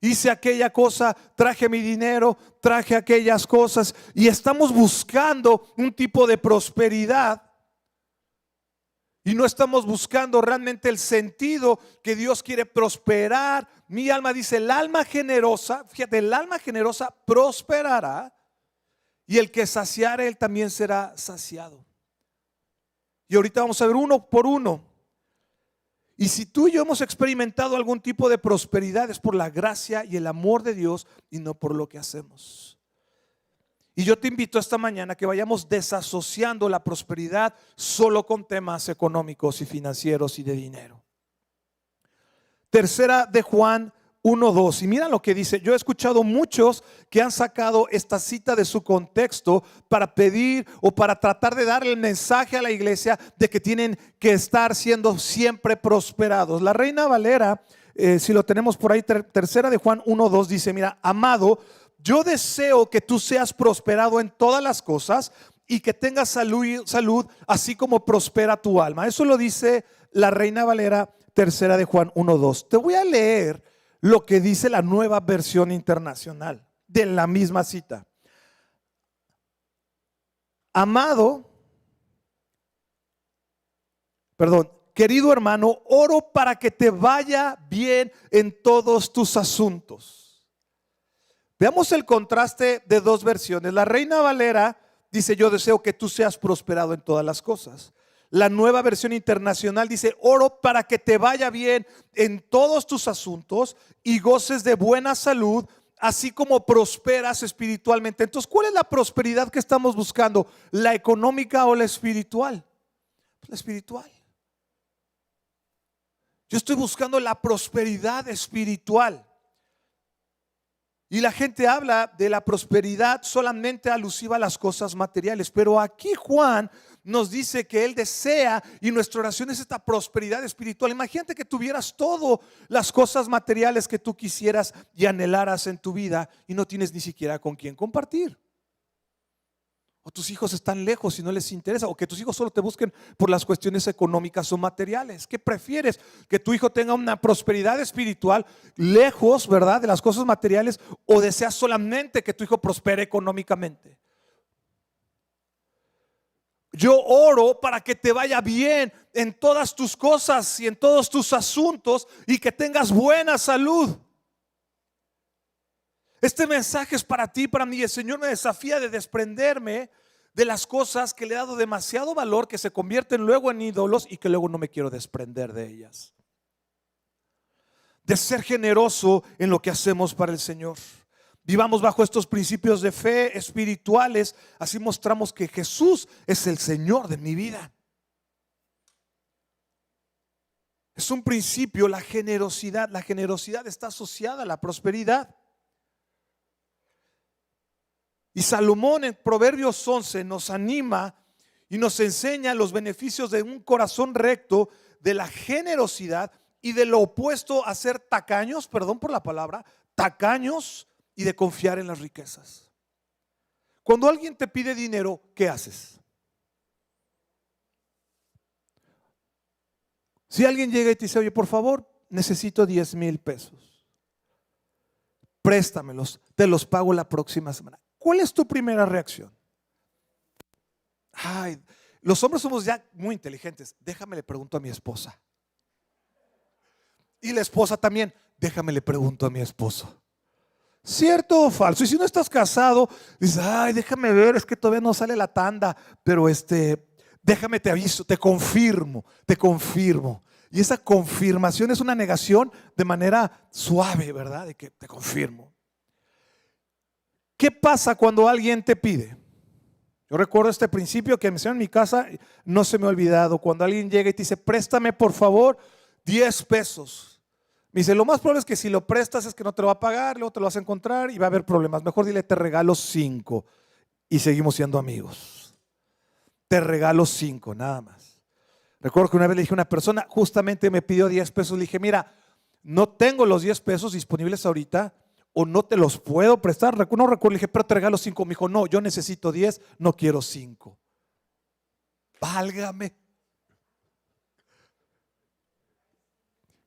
Hice aquella cosa, traje mi dinero, traje aquellas cosas. Y estamos buscando un tipo de prosperidad. Y no estamos buscando realmente el sentido que Dios quiere prosperar. Mi alma dice, el alma generosa, fíjate, el alma generosa prosperará. Y el que saciare, él también será saciado. Y ahorita vamos a ver uno por uno. Y si tú y yo hemos experimentado algún tipo de prosperidad, es por la gracia y el amor de Dios y no por lo que hacemos. Y yo te invito esta mañana a que vayamos desasociando la prosperidad solo con temas económicos y financieros y de dinero. Tercera de Juan 1:2. Y mira lo que dice. Yo he escuchado muchos que han sacado esta cita de su contexto para pedir o para tratar de darle el mensaje a la iglesia de que tienen que estar siendo siempre prosperados. La Reina Valera, si lo tenemos por ahí, tercera de Juan 1:2 dice, mira, amado, yo deseo que tú seas prosperado en todas las cosas y que tengas salud, así como prospera tu alma. Eso lo dice la Reina Valera, tercera de Juan 1:2. Te voy a leer lo que dice la Nueva Versión Internacional de la misma cita. Querido hermano, oro para que te vaya bien en todos tus asuntos. Veamos el contraste de dos versiones. La Reina Valera dice, yo deseo que tú seas prosperado en todas las cosas. La Nueva Versión Internacional dice, oro para que te vaya bien en todos tus asuntos y goces de buena salud, así como prosperas espiritualmente. Entonces, ¿cuál es la prosperidad que estamos buscando? ¿La económica o la espiritual? La espiritual. Yo estoy buscando la prosperidad espiritual. Y la gente habla de la prosperidad solamente alusiva a las cosas materiales. Pero aquí Juan nos dice que él desea, y nuestra oración es esta prosperidad espiritual. Imagínate que tuvieras todas las cosas materiales que tú quisieras y anhelaras en tu vida y no tienes ni siquiera con quién compartir. O tus hijos están lejos y no les interesa, o que tus hijos solo te busquen por las cuestiones económicas o materiales. ¿Qué prefieres? ¿Que tu hijo tenga una prosperidad espiritual lejos, verdad, de las cosas materiales, o deseas solamente que tu hijo prospere económicamente? Yo oro para que te vaya bien en todas tus cosas y en todos tus asuntos y que tengas buena salud. Este mensaje es para ti, para mí. El Señor me desafía de desprenderme de las cosas que le he dado demasiado valor, que se convierten luego en ídolos y que luego no me quiero desprender de ellas. De ser generoso en lo que hacemos para el Señor. Vivamos bajo estos principios de fe espirituales. Así mostramos que Jesús es el Señor de mi vida. Es un principio, la generosidad. La generosidad está asociada a la prosperidad. Y Salomón en Proverbios 11 nos anima y nos enseña los beneficios de un corazón recto, de la generosidad y de lo opuesto a ser tacaños, perdón por la palabra, tacaños, y de confiar en las riquezas. Cuando alguien te pide dinero, ¿qué haces? Si alguien llega y te dice, oye, por favor, necesito 10,000 pesos, préstamelos, te los pago la próxima semana. ¿Cuál es tu primera reacción? Ay, los hombres somos ya muy inteligentes. Déjame le pregunto a mi esposa. Y la esposa también. Déjame le pregunto a mi esposo. ¿Cierto o falso? Y si no estás casado, dices, ay, déjame ver, es que todavía no sale la tanda, pero déjame te aviso, te confirmo. Y esa confirmación es una negación de manera suave, ¿verdad? De que te confirmo. ¿Qué pasa cuando alguien te pide? Yo recuerdo este principio que me enseñaron en mi casa, no se me ha olvidado. Cuando alguien llega y te dice, préstame por favor 10 pesos. Me dice, lo más probable es que si lo prestas es que no te lo va a pagar, luego te lo vas a encontrar y va a haber problemas. Mejor dile, te regalo 5 y seguimos siendo amigos. Te regalo 5, nada más. Recuerdo que una vez le dije a una persona, justamente me pidió 10 pesos. Le dije, mira, no tengo los 10 pesos disponibles ahorita o no te los puedo prestar. No recuerdo, le dije, pero te regalo 5. Me dijo, no, yo necesito 10, no quiero 5. Válgame.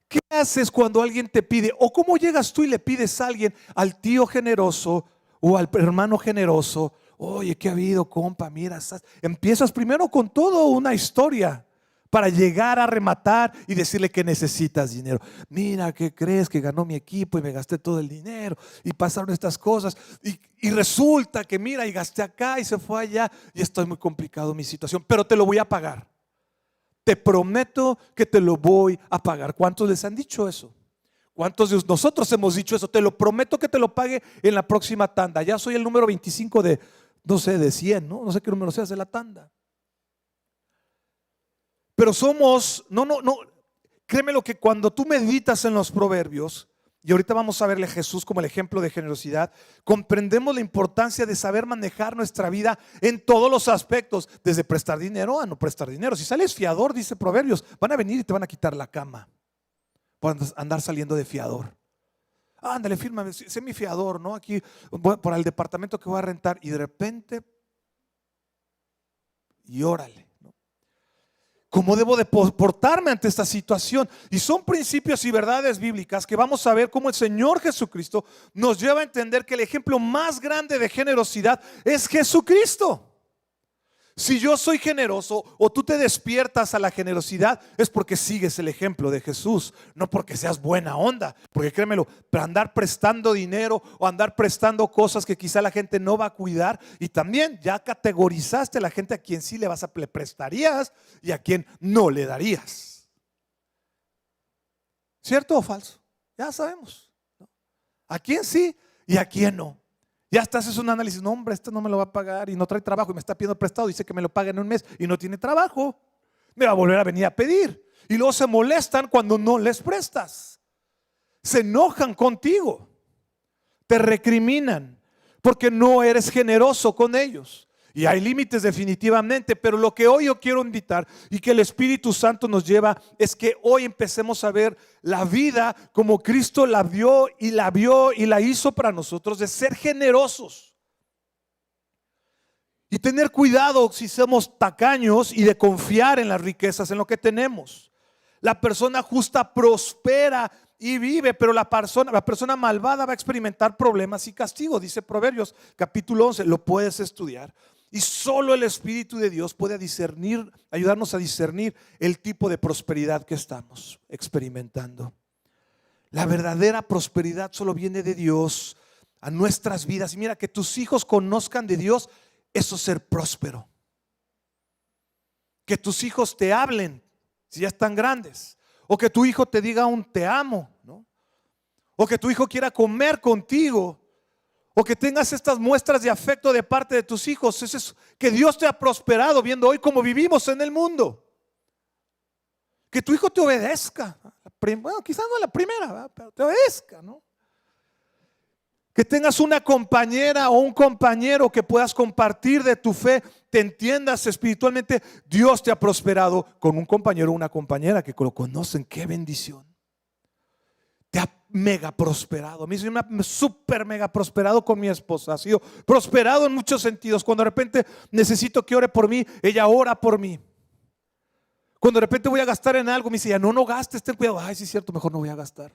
¿Qué haces cuando alguien te pide? ¿O cómo llegas tú y le pides a alguien, al tío generoso o al hermano generoso? Oye, ¿qué ha habido, compa? Mira, empiezas primero con toda una historia para llegar a rematar y decirle que necesitas dinero. Mira, ¿qué crees? Que ganó mi equipo y me gasté todo el dinero y pasaron estas cosas y resulta que mira, y gasté acá y se fue allá y estoy muy complicado mi situación, pero te lo voy a pagar. Te prometo que te lo voy a pagar. ¿Cuántos les han dicho eso? ¿Cuántos de nosotros hemos dicho eso? Te lo prometo que te lo pague en la próxima tanda. Ya soy el número 25 de, no sé, de 100, ¿no? No sé qué número seas de la tanda. Pero somos, no, créeme lo que cuando tú meditas en los proverbios, y ahorita vamos a verle a Jesús como el ejemplo de generosidad, comprendemos la importancia de saber manejar nuestra vida en todos los aspectos, desde prestar dinero a no prestar dinero. Si sales fiador, dice Proverbios, van a venir y te van a quitar la cama por andar saliendo de fiador. Ándale, fírmame, sé mi fiador, ¿no? Aquí por el departamento que voy a rentar y de repente, y órale. ¿Cómo debo de portarme ante esta situación? Y son principios y verdades bíblicas que vamos a ver cómo el Señor Jesucristo nos lleva a entender que el ejemplo más grande de generosidad es Jesucristo. Si yo soy generoso o tú te despiertas a la generosidad, es porque sigues el ejemplo de Jesús, no porque seas buena onda. Porque créemelo, para andar prestando dinero o andar prestando cosas que quizá la gente no va a cuidar, y también ya categorizaste a la gente a quien sí le prestarías y a quien no le darías. ¿Cierto o falso? Ya sabemos, ¿no? A quién sí y a quién no. Ya hasta haces un análisis, no hombre, este no me lo va a pagar y no trae trabajo y me está pidiendo prestado, dice que me lo pague en un mes y no tiene trabajo, me va a volver a venir a pedir. Y luego se molestan cuando no les prestas, se enojan contigo, te recriminan porque no eres generoso con ellos. Y hay límites definitivamente, pero lo que hoy yo quiero invitar y que el Espíritu Santo nos lleva es que hoy empecemos a ver la vida como Cristo la vio y la hizo para nosotros, de ser generosos. Y tener cuidado si somos tacaños y de confiar en las riquezas, en lo que tenemos. La persona justa prospera y vive, pero la persona malvada va a experimentar problemas y castigo, dice Proverbios capítulo 11, lo puedes estudiar. Y solo el Espíritu de Dios puede discernir, ayudarnos a discernir el tipo de prosperidad que estamos experimentando. La verdadera prosperidad solo viene de Dios a nuestras vidas. Y mira, que tus hijos conozcan de Dios, eso es ser próspero. Que tus hijos te hablen, si ya están grandes, o que tu hijo te diga un te amo, ¿no? O que tu hijo quiera comer contigo, o que tengas estas muestras de afecto de parte de tus hijos. Eso es que Dios te ha prosperado, viendo hoy cómo vivimos en el mundo. Que tu hijo te obedezca. Bueno, quizás no la primera, ¿verdad? Pero te obedezca, ¿no? Que tengas una compañera o un compañero que puedas compartir de tu fe, te entiendas espiritualmente. Dios te ha prosperado con un compañero o una compañera que lo conocen. ¡Qué bendición! Te ha mega prosperado. A mí soy una super mega prosperado con mi esposa. Ha sido prosperado en muchos sentidos. Cuando de repente necesito que ore por mí, ella ora por mí. Cuando de repente voy a gastar en algo, me dice, ya no gastes, ten cuidado. Ay, sí es cierto, mejor no voy a gastar.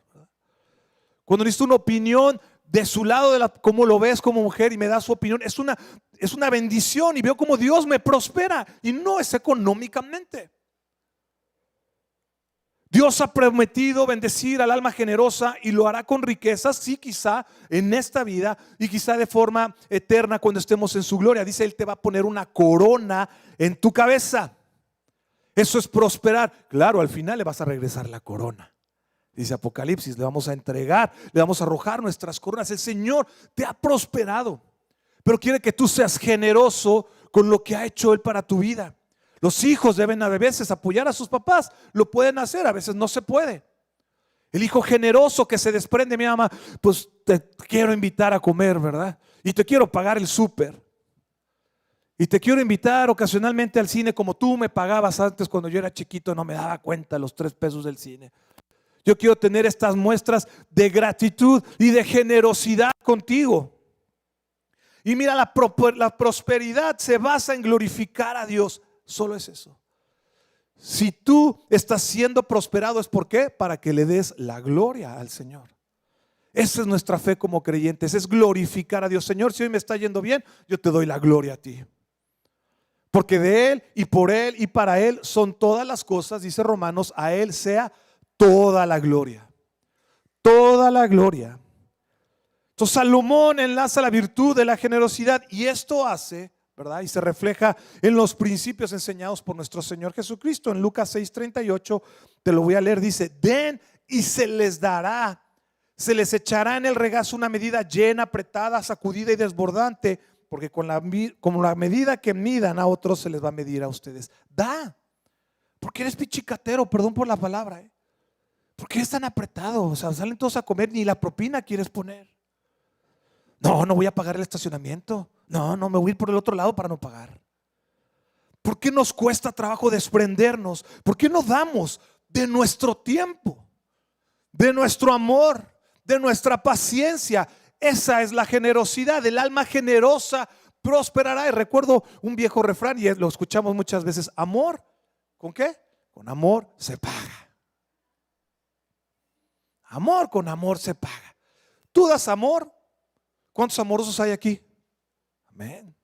Cuando necesito una opinión de su lado, cómo lo ves como mujer, y me da su opinión, es una bendición. Y veo cómo Dios me prospera, y no es económicamente. Dios ha prometido bendecir al alma generosa y lo hará con riquezas, sí, quizá en esta vida y quizá de forma eterna cuando estemos en su gloria. Dice, Él te va a poner una corona en tu cabeza. Eso es prosperar. Claro, al final le vas a regresar la corona. Dice Apocalipsis, le vamos a entregar, le vamos a arrojar nuestras coronas. El Señor te ha prosperado, pero quiere que tú seas generoso con lo que ha hecho Él para tu vida. Los hijos deben a veces apoyar a sus papás. Lo pueden hacer, a veces no se puede. El hijo generoso que se desprende, mi mamá, pues te quiero invitar a comer, ¿verdad? Y te quiero pagar el súper. Y te quiero invitar ocasionalmente al cine como tú me pagabas antes cuando yo era chiquito, no me daba cuenta los 3 pesos del cine. Yo quiero tener estas muestras de gratitud y de generosidad contigo. Y mira, la prosperidad se basa en glorificar a Dios. Solo es eso. Si tú estás siendo prosperado, ¿es por qué? Para que le des la gloria al Señor. Esa es nuestra fe como creyentes, es glorificar a Dios. Señor, si hoy me está yendo bien, yo te doy la gloria a ti. Porque de Él y por Él y para Él son todas las cosas, dice Romanos, a Él sea toda la gloria. Toda la gloria. Entonces Salomón enlaza la virtud de la generosidad y esto hace, ¿verdad? Y se refleja en los principios enseñados por nuestro Señor Jesucristo. En Lucas 6:38, te lo voy a leer, dice: den y se les dará, se les echará en el regazo una medida llena, apretada, sacudida y desbordante, porque con la medida que midan a otros se les va a medir a ustedes. Da, porque eres pichicatero, perdón por la palabra, ¿por qué es tan apretado? O sea, salen todos a comer, ni la propina quieres poner. No voy a pagar el estacionamiento. No, me voy a ir por el otro lado para no pagar. ¿Por qué nos cuesta trabajo desprendernos? ¿Por qué no damos de nuestro tiempo, de nuestro amor, de nuestra paciencia? Esa es la generosidad. El alma generosa prosperará. Y recuerdo un viejo refrán y lo escuchamos muchas veces: amor, ¿con qué? Con amor se paga. Amor con amor se paga. Tú das amor. ¿Cuántos amorosos hay aquí? Amén.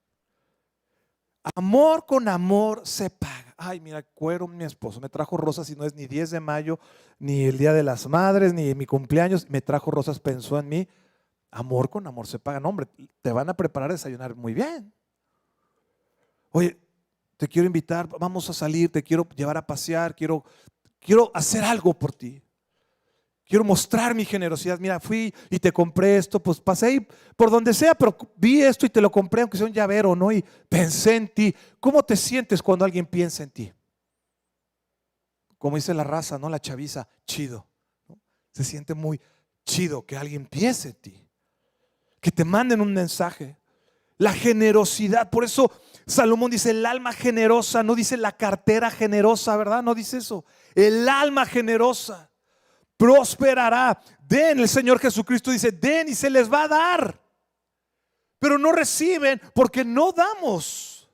Amor con amor se paga. Ay, mira, Cuero, mi esposo, me trajo rosas y no es ni 10 de mayo, ni el Día de las Madres, ni mi cumpleaños. Me trajo rosas, pensó en mí. Amor con amor se paga. No, hombre, te van a preparar a desayunar muy bien. Oye, te quiero invitar, vamos a salir, te quiero llevar a pasear, quiero hacer algo por ti. Quiero mostrar mi generosidad. Mira, fui y te compré esto, pues pasé ahí por donde sea, pero vi esto y te lo compré, aunque sea un llavero, ¿no? Y pensé en ti. ¿Cómo te sientes cuando alguien piensa en ti? Como dice la raza, ¿no? La chaviza, chido, ¿no? Se siente muy chido que alguien piense en ti, que te manden un mensaje. La generosidad, por eso Salomón dice el alma generosa, no dice la cartera generosa, ¿verdad? No dice eso. El alma generosa prosperará. Den, el Señor Jesucristo dice: den y se les va a dar. Pero no reciben porque no damos.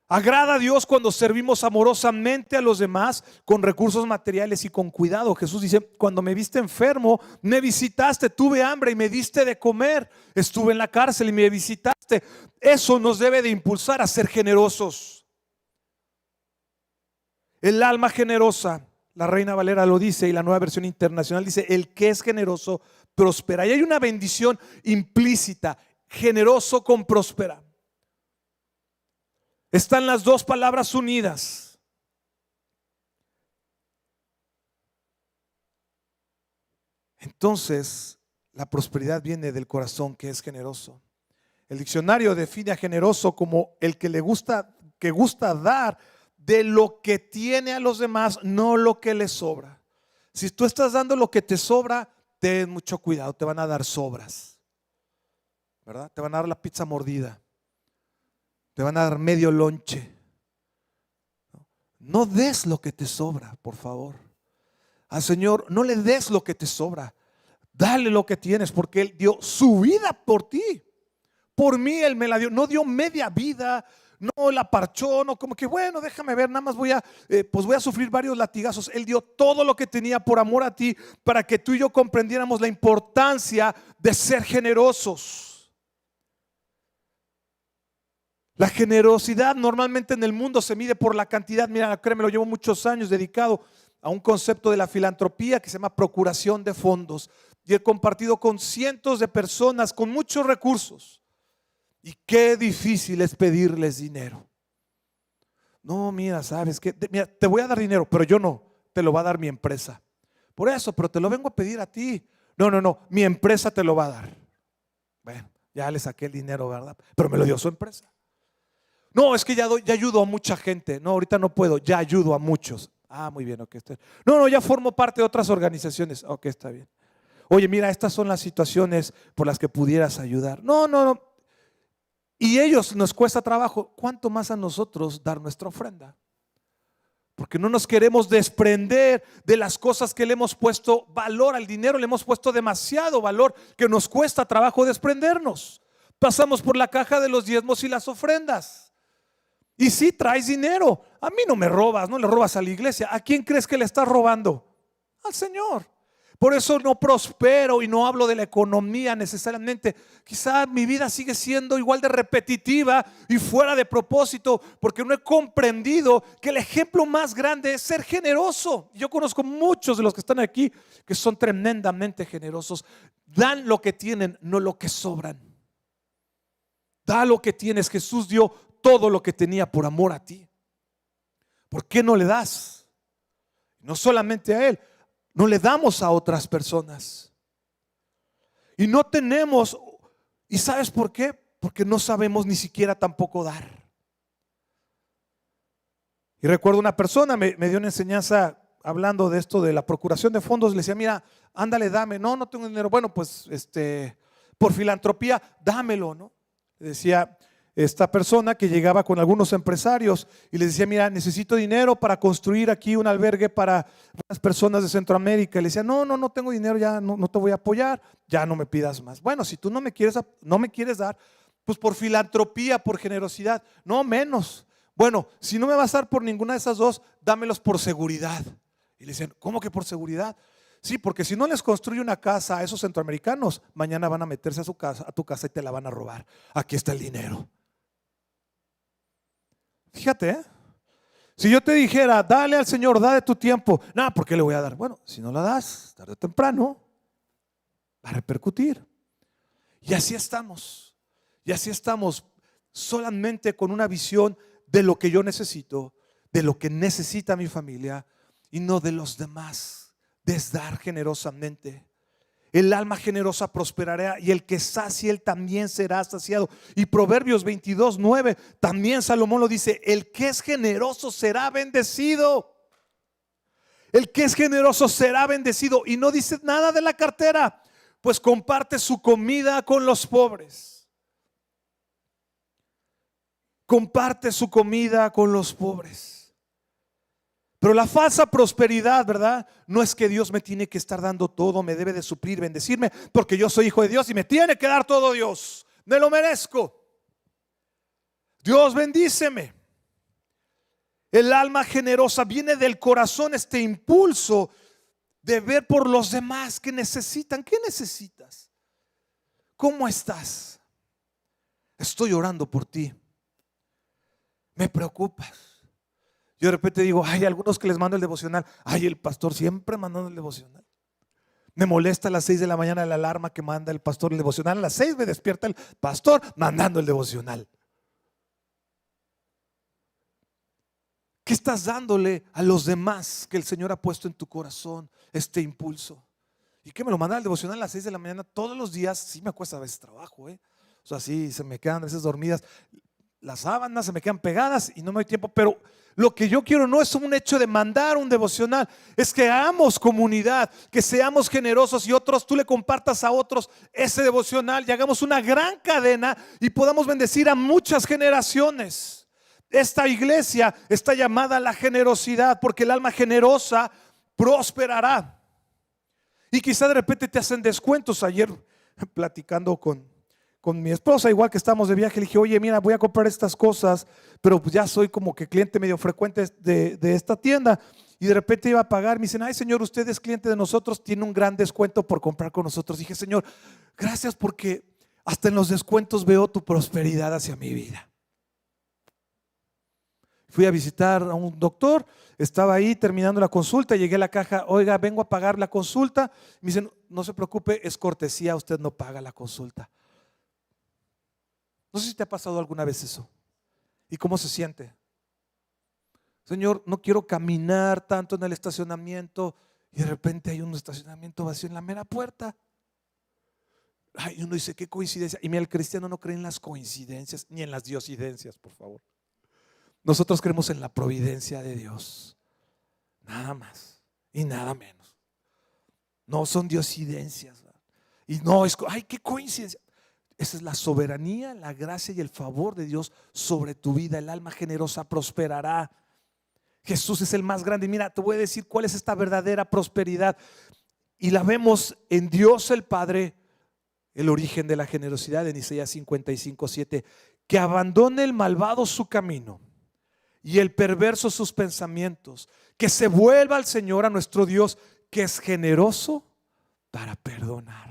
Agrada a Dios cuando servimos amorosamente a los demás con recursos materiales y con cuidado. Jesús dice: cuando me viste enfermo, me visitaste, tuve hambre y me diste de comer, estuve en la cárcel y me visitaste. Eso nos debe de impulsar a ser generosos. El alma generosa, la Reina Valera lo dice y la Nueva Versión Internacional dice: el que es generoso prospera. Y hay una bendición implícita: generoso con próspera. Están las dos palabras unidas. Entonces, la prosperidad viene del corazón que es generoso. El diccionario define a generoso como el que gusta dar de lo que tiene a los demás, no lo que les sobra. Si tú estás dando lo que te sobra, ten mucho cuidado, te van a dar sobras, ¿verdad? Te van a dar la pizza mordida, te van a dar medio lonche. No des lo que te sobra, por favor. Al Señor no le des lo que te sobra, dale lo que tienes, porque Él dio su vida por ti. Por mí Él me la dio, no dio media vida, no la parchó, no como que bueno, déjame ver, nada más voy a sufrir varios latigazos. Él dio todo lo que tenía por amor a ti, para que tú y yo comprendiéramos la importancia de ser generosos. La generosidad normalmente en el mundo se mide por la cantidad. Mira, créeme, lo llevo muchos años dedicado a un concepto de la filantropía que se llama procuración de fondos, y he compartido con cientos de personas con muchos recursos. Y qué difícil es pedirles dinero. No, mira, sabes que, mira, te voy a dar dinero, pero yo no, te lo va a dar mi empresa. Por eso, pero te lo vengo a pedir a ti. No, no, no, mi empresa te lo va a dar. Bueno, ya le saqué el dinero, ¿verdad? Pero me lo dio su empresa. No, es que ya ayudo a mucha gente. No, ahorita no puedo, ya ayudo a muchos. Ah, muy bien, ok. No, no, ya formo parte de otras organizaciones. Ok, está bien. Oye, mira, estas son las situaciones por las que pudieras ayudar. No, no, no. Y ellos nos cuesta trabajo. ¿Cuánto más a nosotros dar nuestra ofrenda? Porque no nos queremos desprender de las cosas que le hemos puesto valor al dinero, le hemos puesto demasiado valor que nos cuesta trabajo desprendernos. Pasamos por la caja de los diezmos y las ofrendas. Y sí traes dinero. A mí no me robas, no le robas a la iglesia. ¿A quién crees que le estás robando? Al Señor. Por eso no prospero y no hablo de la economía necesariamente. Quizá mi vida sigue siendo igual de repetitiva y fuera de propósito porque no he comprendido que el ejemplo más grande es ser generoso. Yo conozco muchos de los que están aquí que son tremendamente generosos. Dan lo que tienen, no lo que sobran. Da lo que tienes. Jesús dio todo lo que tenía por amor a ti. ¿Por qué no le das? No solamente a Él. No le damos a otras personas. Y no tenemos, ¿y sabes por qué? Porque no sabemos ni siquiera tampoco dar. Y recuerdo una persona me dio una enseñanza hablando de esto de la procuración de fondos. Le decía, mira, ándale, dame. No, no tengo dinero. Bueno, pues por filantropía, dámelo, ¿no? Le decía esta persona que llegaba con algunos empresarios y les decía, mira, necesito dinero para construir aquí un albergue para las personas de Centroamérica. Y le decía, no tengo dinero, ya no te voy a apoyar, ya no me pidas más. Bueno, si tú no me quieres dar, pues por filantropía, por generosidad, no menos. Bueno, si no me vas a dar por ninguna de esas dos, dámelos por seguridad. Y le decían, ¿cómo que por seguridad? Sí, porque si no les construye una casa a esos centroamericanos, mañana van a meterse a tu casa y te la van a robar. Aquí está el dinero. Fíjate, si yo te dijera, dale al Señor, da de tu tiempo. No, ¿por qué le voy a dar? Bueno, si no la das, tarde o temprano, va a repercutir. Y así estamos. Y así estamos, solamente con una visión de lo que yo necesito, de lo que necesita mi familia y no de los demás. Es dar generosamente. El alma generosa prosperará y el que sacie él también será saciado. Y Proverbios 22:9 también Salomón lo dice, el que es generoso será bendecido. El que es generoso será bendecido. Y no dice nada de la cartera, pues comparte su comida con los pobres. Comparte su comida con los pobres. Pero la falsa prosperidad, ¿verdad? No es que Dios me tiene que estar dando todo, me debe de suplir, bendecirme, porque yo soy hijo de Dios y me tiene que dar todo Dios. Me lo merezco. Dios bendíceme. El alma generosa viene del corazón, este impulso de ver por los demás que necesitan. ¿Qué necesitas? ¿Cómo estás? Estoy orando por ti. Me preocupas. Yo de repente digo, hay algunos que les mando el devocional. Ay, el pastor siempre mandando el devocional. Me molesta a las 6 de la mañana la alarma que manda el pastor el devocional. A las 6 me despierta el pastor mandando el devocional. ¿Qué estás dándole a los demás que el Señor ha puesto en tu corazón este impulso? Y que me lo manda el devocional a las 6 de la mañana todos los días. Sí me cuesta a veces trabajo, O sea, sí, se me quedan a veces dormidas. Las sábanas se me quedan pegadas y no me doy tiempo. Pero lo que yo quiero no es un hecho de mandar un devocional, es que hagamos comunidad, que seamos generosos y tú le compartas a otros ese devocional y hagamos una gran cadena y podamos bendecir a muchas generaciones. Esta iglesia está llamada a la generosidad porque el alma generosa prosperará. Y quizá de repente te hacen descuentos. Ayer platicando con mi esposa, igual que estamos de viaje, le dije, oye, mira, voy a comprar estas cosas, pero ya soy como que cliente medio frecuente de esta tienda. Y de repente iba a pagar, me dicen, ay Señor, usted es cliente de nosotros, tiene un gran descuento por comprar con nosotros. Dije, Señor, gracias porque hasta en los descuentos veo tu prosperidad hacia mi vida. Fui a visitar a un doctor, estaba ahí terminando la consulta, llegué a la caja, oiga, vengo a pagar la consulta. Me dicen, no se preocupe, es cortesía, usted no paga la consulta. No sé si te ha pasado alguna vez eso. ¿Y cómo se siente? Señor, no quiero caminar tanto en el estacionamiento y de repente hay un estacionamiento vacío en la mera puerta. Ay, uno dice, qué coincidencia. Y mira, el cristiano no cree en las coincidencias ni en las diosidencias, por favor. Nosotros creemos en la providencia de Dios. Nada más y nada menos. No son diosidencias. Y no es, ay, qué coincidencia. Esa es la soberanía, la gracia y el favor de Dios sobre tu vida. El alma generosa prosperará. Jesús es el más grande. Mira, te voy a decir cuál es esta verdadera prosperidad. Y la vemos en Dios el Padre, el origen de la generosidad en Isaías 55:7. Que abandone el malvado su camino y el perverso sus pensamientos. Que se vuelva al Señor, a nuestro Dios, que es generoso para perdonar.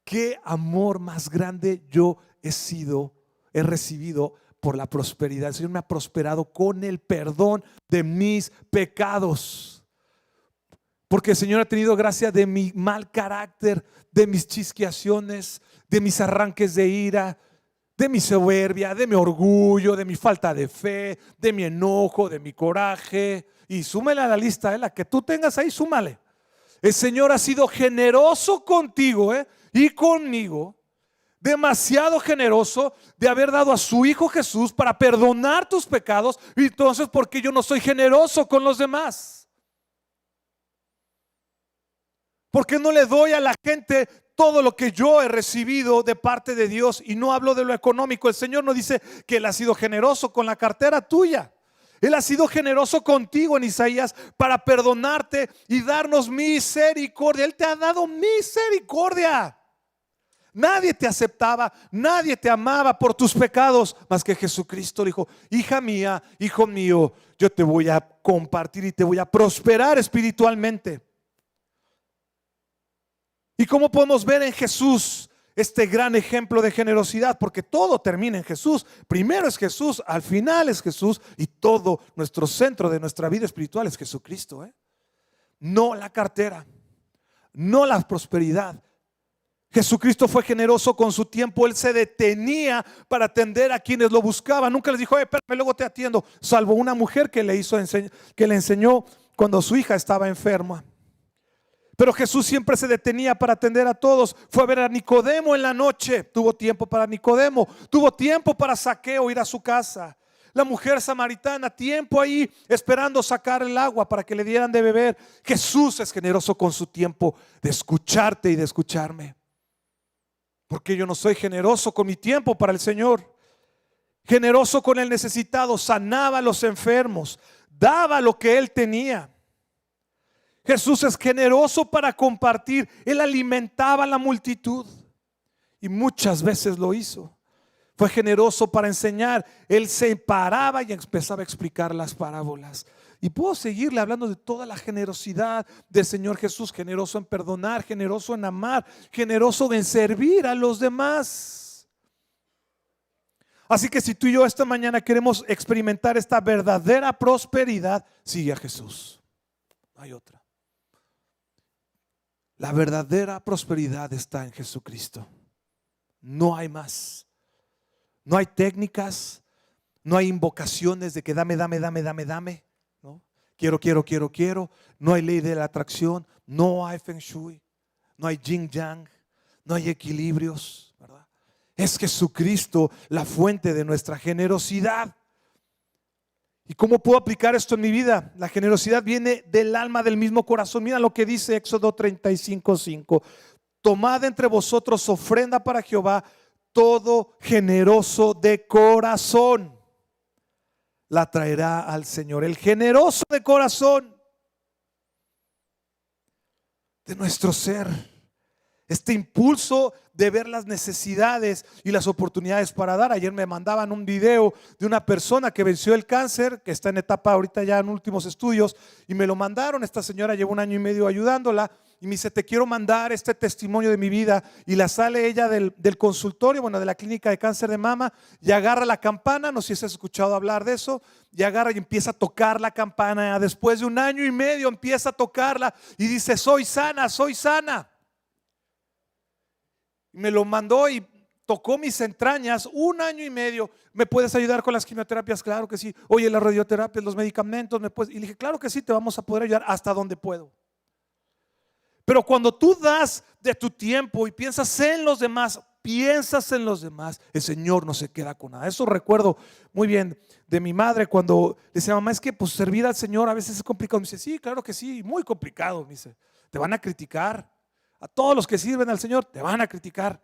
Qué amor más grande yo he recibido por la prosperidad. El Señor me ha prosperado con el perdón de mis pecados. Porque el Señor ha tenido gracia de mi mal carácter, de mis chisqueaciones, de mis arranques de ira, de mi soberbia, de mi orgullo, de mi falta de fe, de mi enojo, de mi coraje. Y súmale a la lista, la que tú tengas ahí, súmale. El Señor ha sido generoso contigo y conmigo, demasiado generoso de haber dado a su Hijo Jesús para perdonar tus pecados. Y entonces, ¿por qué yo no soy generoso con los demás? ¿Por qué no le doy a la gente todo lo que yo he recibido de parte de Dios? Y no hablo de lo económico. El Señor no dice que Él ha sido generoso con la cartera tuya. Él ha sido generoso contigo en Isaías para perdonarte y darnos misericordia. Él te ha dado misericordia. Nadie te aceptaba, nadie te amaba por tus pecados, más que Jesucristo dijo: hija mía, hijo mío, yo te voy a compartir y te voy a prosperar espiritualmente. ¿Y cómo podemos ver en Jesús este gran ejemplo de generosidad? Porque todo termina en Jesús. Primero es Jesús, al final es Jesús, y todo nuestro centro de nuestra vida espiritual es Jesucristo. No la cartera, no la prosperidad. Jesucristo fue generoso con su tiempo. Él se detenía para atender a quienes lo buscaban. Nunca les dijo: espérame, luego te atiendo. Salvo una mujer que le enseñó cuando su hija estaba enferma. Pero Jesús siempre se detenía para atender a todos. Fue a ver a Nicodemo en la noche. Tuvo tiempo para Nicodemo. Tuvo tiempo para Zaqueo, ir a su casa. La mujer samaritana, tiempo ahí esperando sacar el agua para que le dieran de beber. Jesús es generoso con su tiempo de escucharte y de escucharme. Porque yo no soy generoso con mi tiempo para el Señor. Generoso con el necesitado. Sanaba a los enfermos. Daba lo que Él tenía. Jesús es generoso para compartir. Él alimentaba a la multitud y muchas veces lo hizo. Fue generoso para enseñar. Él se paraba y empezaba a explicar las parábolas. Y puedo seguirle hablando de toda la generosidad del Señor Jesús. Generoso en perdonar, generoso en amar, generoso en servir a los demás. Así que si tú y yo esta mañana queremos experimentar esta verdadera prosperidad, sigue a Jesús. No hay otra. La verdadera prosperidad está en Jesucristo. No hay más. No hay técnicas, no hay invocaciones de que dame, ¿no? Quiero. No hay ley de la atracción, no hay feng shui, no hay yin yang, no hay equilibrios, ¿verdad? Es Jesucristo la fuente de nuestra generosidad. ¿Y cómo puedo aplicar esto en mi vida? La generosidad viene del alma, del mismo corazón. Mira lo que dice Éxodo 35:5. Tomad entre vosotros ofrenda para Jehová, todo generoso de corazón la traerá al Señor. El generoso de corazón de nuestro ser. Este impulso de ver las necesidades y las oportunidades para dar. Ayer me mandaban un video de una persona que venció el cáncer, que está en etapa ahorita ya en últimos estudios, y me lo mandaron. Esta señora lleva 1 año y medio ayudándola y me dice: te quiero mandar este testimonio de mi vida. Y la sale ella del consultorio, de la clínica de cáncer de mama, y agarra la campana. No sé si has escuchado hablar de eso. Y agarra y empieza a tocar la campana. Después de 1 año y medio empieza a tocarla y dice: soy sana, soy sana. Me lo mandó y tocó mis entrañas 1 año y medio. ¿Me puedes ayudar con las quimioterapias? Claro que sí. Oye, las radioterapias, los medicamentos, ¿me puedes? Y le dije, claro que sí, te vamos a poder ayudar hasta donde puedo. Pero cuando tú das de tu tiempo y piensas en los demás, el Señor no se queda con nada. Eso recuerdo muy bien de mi madre cuando le decía, mamá, es que pues servir al Señor a veces es complicado. Me dice, sí, claro que sí, muy complicado. Me dice, te van a criticar. A todos los que sirven al Señor te van a criticar.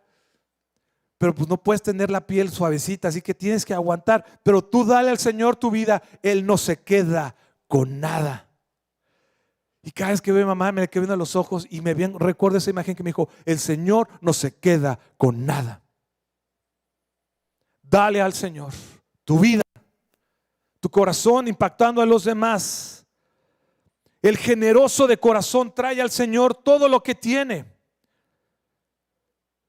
Pero pues no puedes tener la piel suavecita, así que tienes que aguantar. Pero tú dale al Señor tu vida, Él no se queda con nada. Y cada vez que veo a mamá me quedo viendo a los ojos y recuerdo esa imagen que me dijo, el Señor no se queda con nada. Dale al Señor tu vida, tu corazón impactando a los demás. El generoso de corazón trae al Señor todo lo que tiene.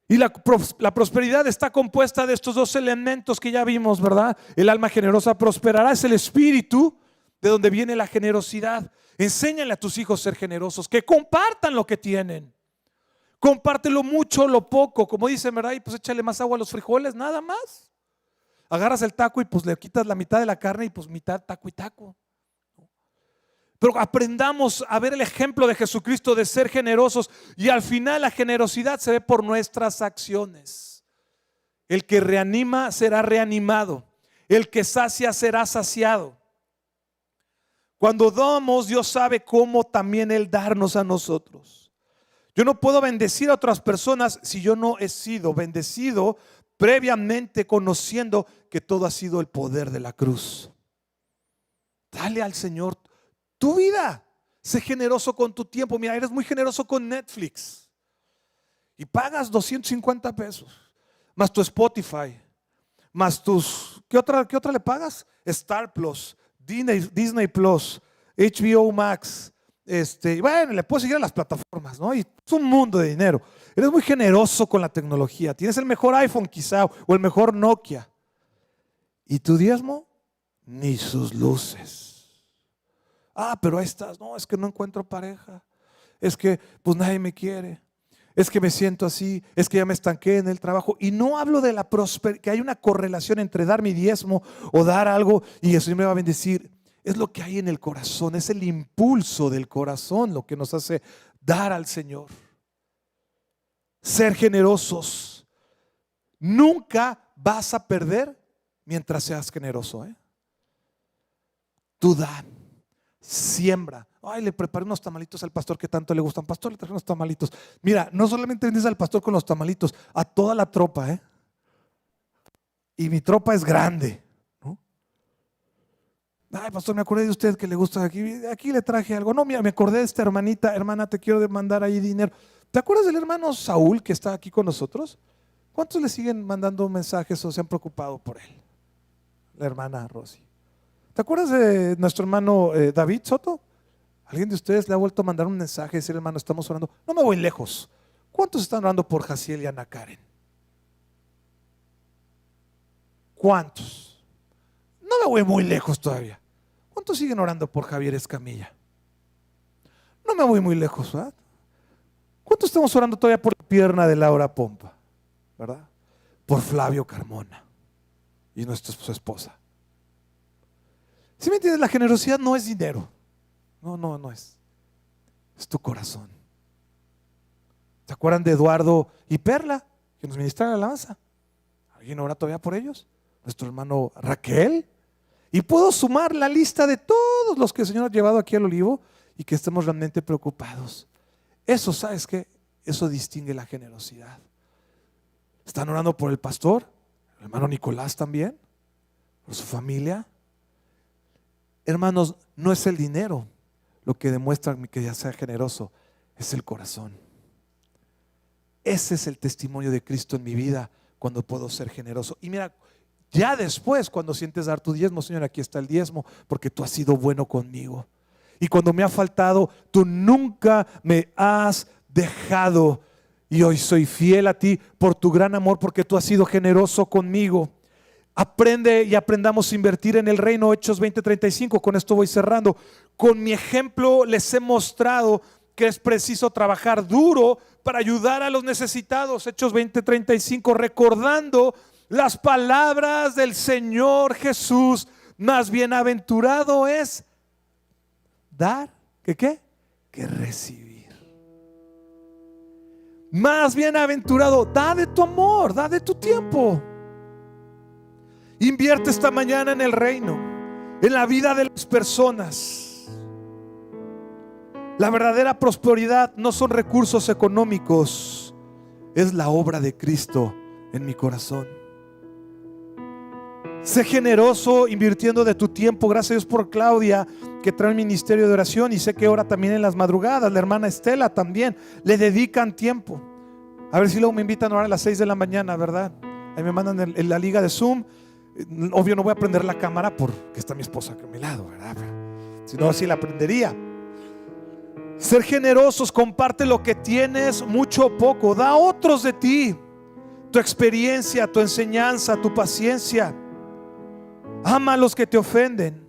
Y la prosperidad está compuesta de estos dos elementos que ya vimos, ¿verdad? El alma generosa prosperará, es el espíritu de donde viene la generosidad. Enséñale a tus hijos a ser generosos, que compartan lo que tienen. Compártelo mucho, lo poco, como dicen, ¿verdad? Y pues échale más agua a los frijoles, nada más. Agarras el taco y pues le quitas la mitad de la carne y pues mitad taco y taco. Pero aprendamos a ver el ejemplo de Jesucristo de ser generosos, y al final la generosidad se ve por nuestras acciones. El que reanima será reanimado, el que sacia será saciado. Cuando damos, Dios sabe cómo también Él darnos a nosotros. Yo no puedo bendecir a otras personas si yo no he sido bendecido previamente, conociendo que todo ha sido el poder de la cruz. Dale al Señor tu vida. Sé generoso con tu tiempo. Mira, eres muy generoso con Netflix y pagas 250 pesos más tu Spotify, más tus, ¿qué otra le pagas? Star Plus, Disney Plus, HBO Max, bueno, le puedes seguir a las plataformas, ¿no? Y es un mundo de dinero. Eres muy generoso con la tecnología. Tienes el mejor iPhone quizá, o el mejor Nokia. ¿Y tu diezmo? Ni sus luces. Pero ahí estás. No, es que no encuentro pareja. Es que pues nadie me quiere. Es que me siento así. Es que ya me estanqué en el trabajo. Y no hablo de la prosperidad, que hay una correlación entre dar mi diezmo o dar algo y el Señor me va a bendecir. Es lo que hay en el corazón. Es el impulso del corazón lo que nos hace dar al Señor. Ser generosos. Nunca vas a perder mientras seas generoso, ¿eh? Tú da, siembra. Ay, le preparé unos tamalitos al pastor que tanto le gustan. Pastor, le traje unos tamalitos. Mira, no solamente bendices al pastor con los tamalitos, a toda la tropa, ¿eh? Y mi tropa es grande, ¿no? Ay, pastor, me acordé de usted que le gusta. Aquí le traje algo. No, mira, me acordé de esta hermanita. Hermana, te quiero mandar ahí dinero. ¿Te acuerdas del hermano Saúl que está aquí con nosotros? ¿Cuántos le siguen mandando mensajes o se han preocupado por él? La hermana Rosy. ¿Te acuerdas de nuestro hermano David Soto? ¿Alguien de ustedes le ha vuelto a mandar un mensaje y decir, hermano, estamos orando? No me voy lejos. ¿Cuántos están orando por Jaciel y Ana Karen? ¿Cuántos? No me voy muy lejos todavía. ¿Cuántos siguen orando por Javier Escamilla? No me voy muy lejos, ¿verdad? ¿Cuántos estamos orando todavía por la pierna de Laura Pompa? ¿Verdad? Por Flavio Carmona y su esposa. ¿Sí me entiendes? La generosidad no es dinero. No es. Es tu corazón. ¿Se acuerdan de Eduardo y Perla que nos ministraron la alabanza? ¿Alguien ora todavía por ellos? Nuestro hermano Raquel. Y puedo sumar la lista de todos los que el Señor ha llevado aquí al Olivo y que estemos realmente preocupados. Eso, ¿sabes qué? Eso distingue la generosidad. ¿Están orando por el pastor? El hermano Nicolás también, por su familia. Hermanos, no es el dinero lo que demuestra que ya sea generoso, es el corazón. Ese es el testimonio de Cristo en mi vida cuando puedo ser generoso. Y mira, ya después cuando sientes dar tu diezmo, Señor, aquí está el diezmo, porque tú has sido bueno conmigo. Y cuando me ha faltado, tú nunca me has dejado. Y hoy soy fiel a ti por tu gran amor, porque tú has sido generoso conmigo. Aprende y aprendamos a invertir en el reino. Hechos 20:35. Con esto voy cerrando. Con mi ejemplo les he mostrado que es preciso trabajar duro para ayudar a los necesitados. Hechos 20:35, recordando las palabras del Señor Jesús, más bienaventurado es dar que recibir. Más bienaventurado, da de tu amor, da de tu tiempo. Invierte esta mañana en el reino, en la vida de las personas. La verdadera prosperidad no son recursos económicos, es la obra de Cristo en mi corazón. Sé generoso invirtiendo de tu tiempo. Gracias a Dios por Claudia, que trae un ministerio de oración, y sé que ora también en las madrugadas. La hermana Estela también le dedican tiempo. A ver si luego me invitan a orar a las 6 de la mañana, ¿verdad? Ahí me mandan en la liga de Zoom. Obvio no voy a prender la cámara porque está mi esposa aquí a mi lado, ¿verdad? Pero si no, así la prendería. Ser generosos, comparte lo que tienes, mucho o poco. Da a otros de ti, tu experiencia, tu enseñanza, tu paciencia. Ama a los que te ofenden.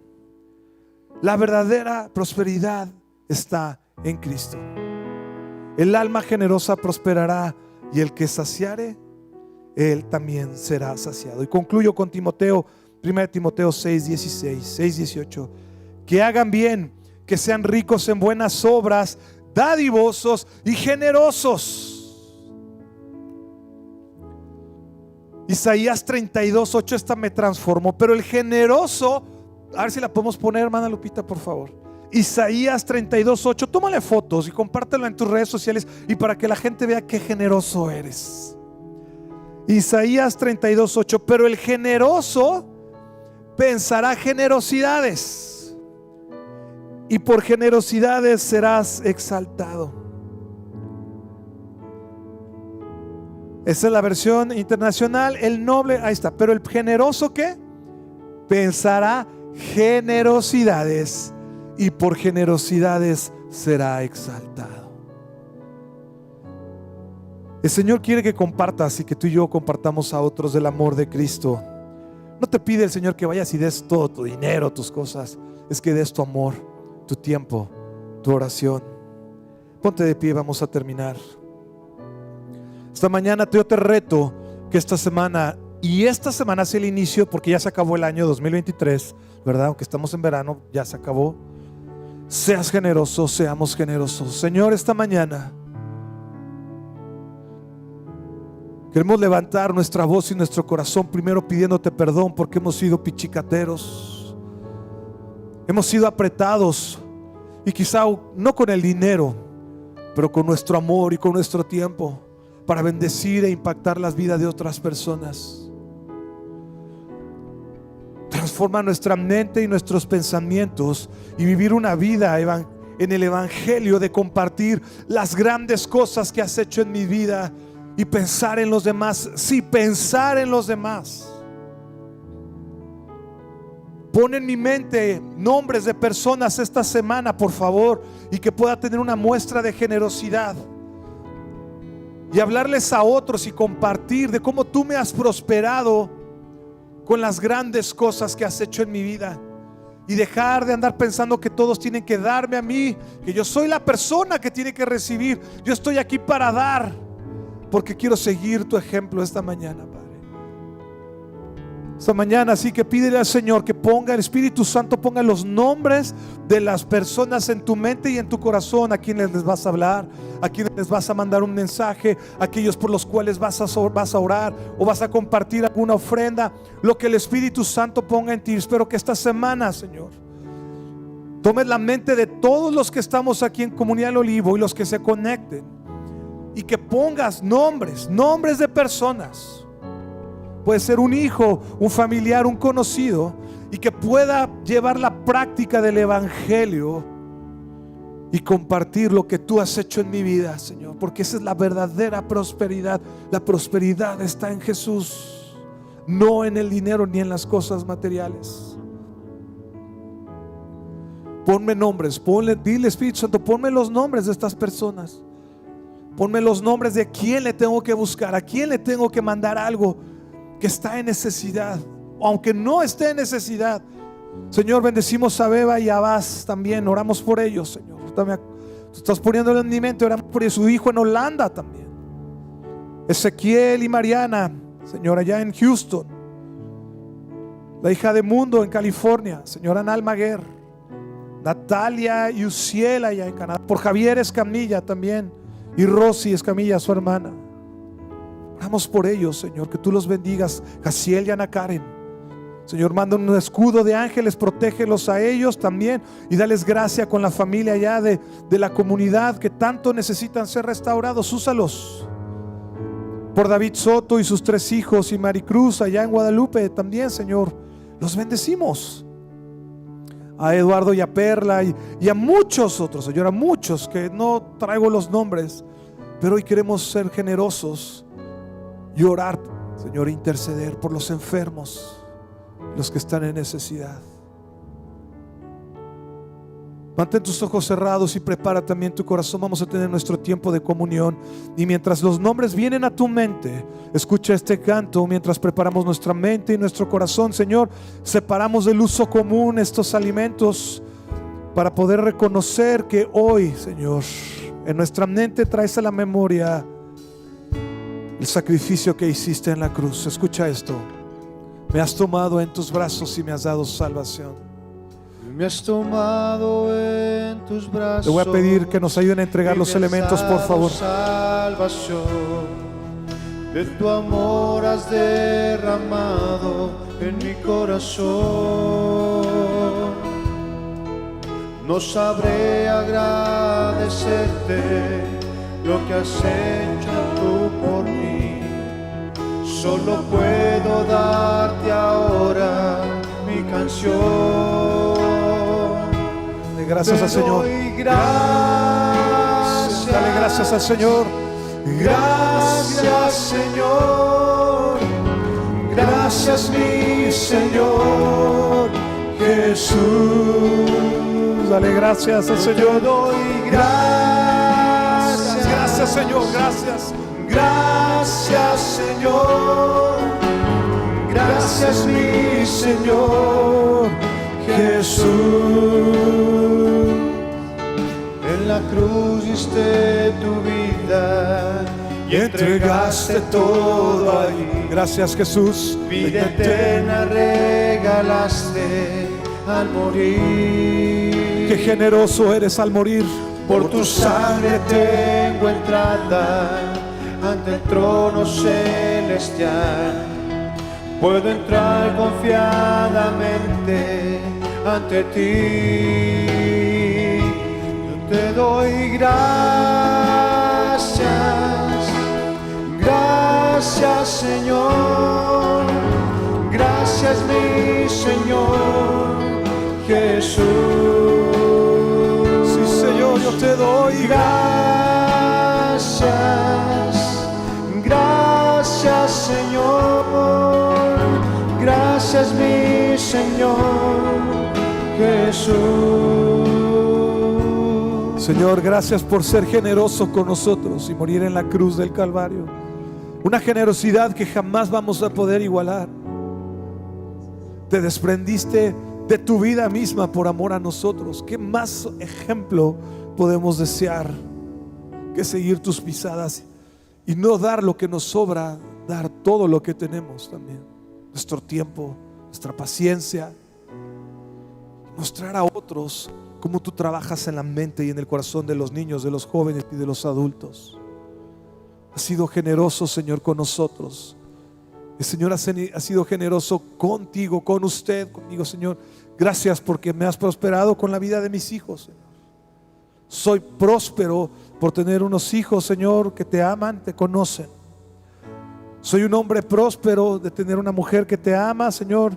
La verdadera prosperidad está en Cristo. El alma generosa prosperará, y el que saciare, él también será saciado. Y concluyo con Timoteo, 1 Timoteo 6:18. Que hagan bien, que sean ricos en buenas obras, dadivosos y generosos. Isaías 32:8, esta me transformó. Pero el generoso, a ver si la podemos poner, hermana Lupita, por favor. Isaías 32:8, tómale fotos y compártelo en tus redes sociales, y para que la gente vea qué generoso eres. Isaías 32:8, pero el generoso pensará generosidades, y por generosidades serás exaltado. Esa es la versión internacional. El noble, ahí está. Pero el generoso, ¿qué? Pensará generosidades, y por generosidades será exaltado. El Señor quiere que compartas, y que tú y yo compartamos a otros del amor de Cristo. No te pide el Señor que vayas y des todo tu dinero, tus cosas. Es que des tu amor, tu tiempo, tu oración. Ponte de pie, vamos a terminar. Esta mañana yo te reto que esta semana, y esta semana es el inicio, porque ya se acabó el año 2023, ¿verdad? Aunque estamos en verano, ya se acabó. Seas generoso, seamos generosos. Señor, esta mañana queremos levantar nuestra voz y nuestro corazón, primero pidiéndote perdón porque hemos sido pichicateros, hemos sido apretados, y quizá no con el dinero, pero con nuestro amor y con nuestro tiempo, para bendecir e impactar las vidas de otras personas. Transforma nuestra mente y nuestros pensamientos, y vivir una vida en el evangelio de compartir las grandes cosas que has hecho en mi vida, y pensar en los demás. Sí, pensar en los demás. Pon en mi mente nombres de personas esta semana, por favor, y que pueda tener una muestra de generosidad, y hablarles a otros y compartir de cómo tú me has prosperado con las grandes cosas que has hecho en mi vida, y dejar de andar pensando que todos tienen que darme a mí, que yo soy la persona que tiene que recibir. Yo estoy aquí para dar, porque quiero seguir tu ejemplo esta mañana, Padre. Esta mañana, así que pídele al Señor que ponga, el Espíritu Santo ponga los nombres de las personas en tu mente y en tu corazón, a quienes les vas a hablar, a quienes les vas a mandar un mensaje, aquellos por los cuales vas a orar o vas a compartir alguna ofrenda, lo que el Espíritu Santo ponga en ti. Espero que esta semana, Señor, tomes la mente de todos los que estamos aquí en Comunidad del Olivo y los que se conecten, y que pongas nombres de personas. Puede ser un hijo, un familiar, un conocido, y que pueda llevar la práctica del evangelio y compartir lo que tú has hecho en mi vida, Señor, porque esa es la verdadera prosperidad. La prosperidad está en Jesús, no en el dinero ni en las cosas materiales. Ponme nombres, dile, Espíritu Santo, ponme los nombres de estas personas. Ponme los nombres de quién le tengo que buscar, a quién le tengo que mandar algo que está en necesidad, o aunque no esté en necesidad. Señor, bendecimos a Beba y a Bas también, oramos por ellos, Señor. Tú estás poniéndolo en mi mente. Oramos por su hijo en Holanda también. Ezequiel y Mariana, Señor, allá en Houston. La hija de Mundo en California, señora Anal Maguer. Natalia y Uciel allá en Canadá. Por Javier Escamilla también. Y Rosy Escamilla, su hermana. Oramos por ellos, Señor, que tú los bendigas. Jaciel y Ana Karen, Señor, manda un escudo de ángeles, protégelos a ellos también y dales gracia con la familia allá de la comunidad que tanto necesitan ser restaurados. Úsalos. Por David Soto y sus 3 hijos y Maricruz allá en Guadalupe también, Señor, los bendecimos. A Eduardo y a Perla y a muchos otros, Señor, a muchos que no traigo los nombres, pero hoy queremos ser generosos y orar, Señor, interceder por los enfermos, los que están en necesidad. Mantén tus ojos cerrados y prepara también tu corazón. Vamos a tener nuestro tiempo de comunión. Y mientras los nombres vienen a tu mente, escucha este canto. Mientras preparamos nuestra mente y nuestro corazón, Señor, separamos del uso común estos alimentos para poder reconocer que hoy, Señor, en nuestra mente traes a la memoria el sacrificio que hiciste en la cruz. Escucha esto. Me has tomado en tus brazos y me has dado salvación. Me has tomado en tus brazos. Te voy a pedir que nos ayuden a entregar los elementos, por favor. Salvación, de tu amor has derramado en mi corazón. No sabré agradecerte lo que has hecho tú por mí. Solo puedo darte ahora mi canción. Gracias al Señor. Gracias. Dale gracias al Señor. Gracias, Señor. Gracias, mi Señor Jesús. Dale gracias al Señor. Yo doy gracias. Gracias, Señor. Gracias. Gracias, Señor. Gracias, mi Señor Jesús. En la cruz diste tu vida y entregaste todo ahí. Gracias, Jesús. Vida eterna regalaste al morir. Qué generoso eres al morir. Por tu sangre tengo entrada ante el trono celestial. Puedo entrar confiadamente ante ti. Yo te doy gracias. Gracias, Señor. Gracias, mi Señor Jesús. Sí, Señor, yo te doy gracias. Gracias, Señor. Gracias, mi Señor Jesús. Señor, gracias por ser generoso con nosotros y morir en la cruz del Calvario. Una generosidad que jamás vamos a poder igualar. Te desprendiste de tu vida misma por amor a nosotros. ¿Qué más ejemplo podemos desear que seguir tus pisadas y no dar lo que nos sobra, dar todo lo que tenemos también? Nuestro tiempo, nuestra paciencia, mostrar a otros cómo tú trabajas en la mente y en el corazón de los niños, de los jóvenes y de los adultos. Has sido generoso, Señor, con nosotros. El Señor ha sido generoso contigo, con usted, conmigo, Señor. Gracias porque me has prosperado con la vida de mis hijos, Señor. Soy próspero por tener unos hijos, Señor, que te aman, te conocen. Soy un hombre próspero de tener una mujer que te ama, Señor,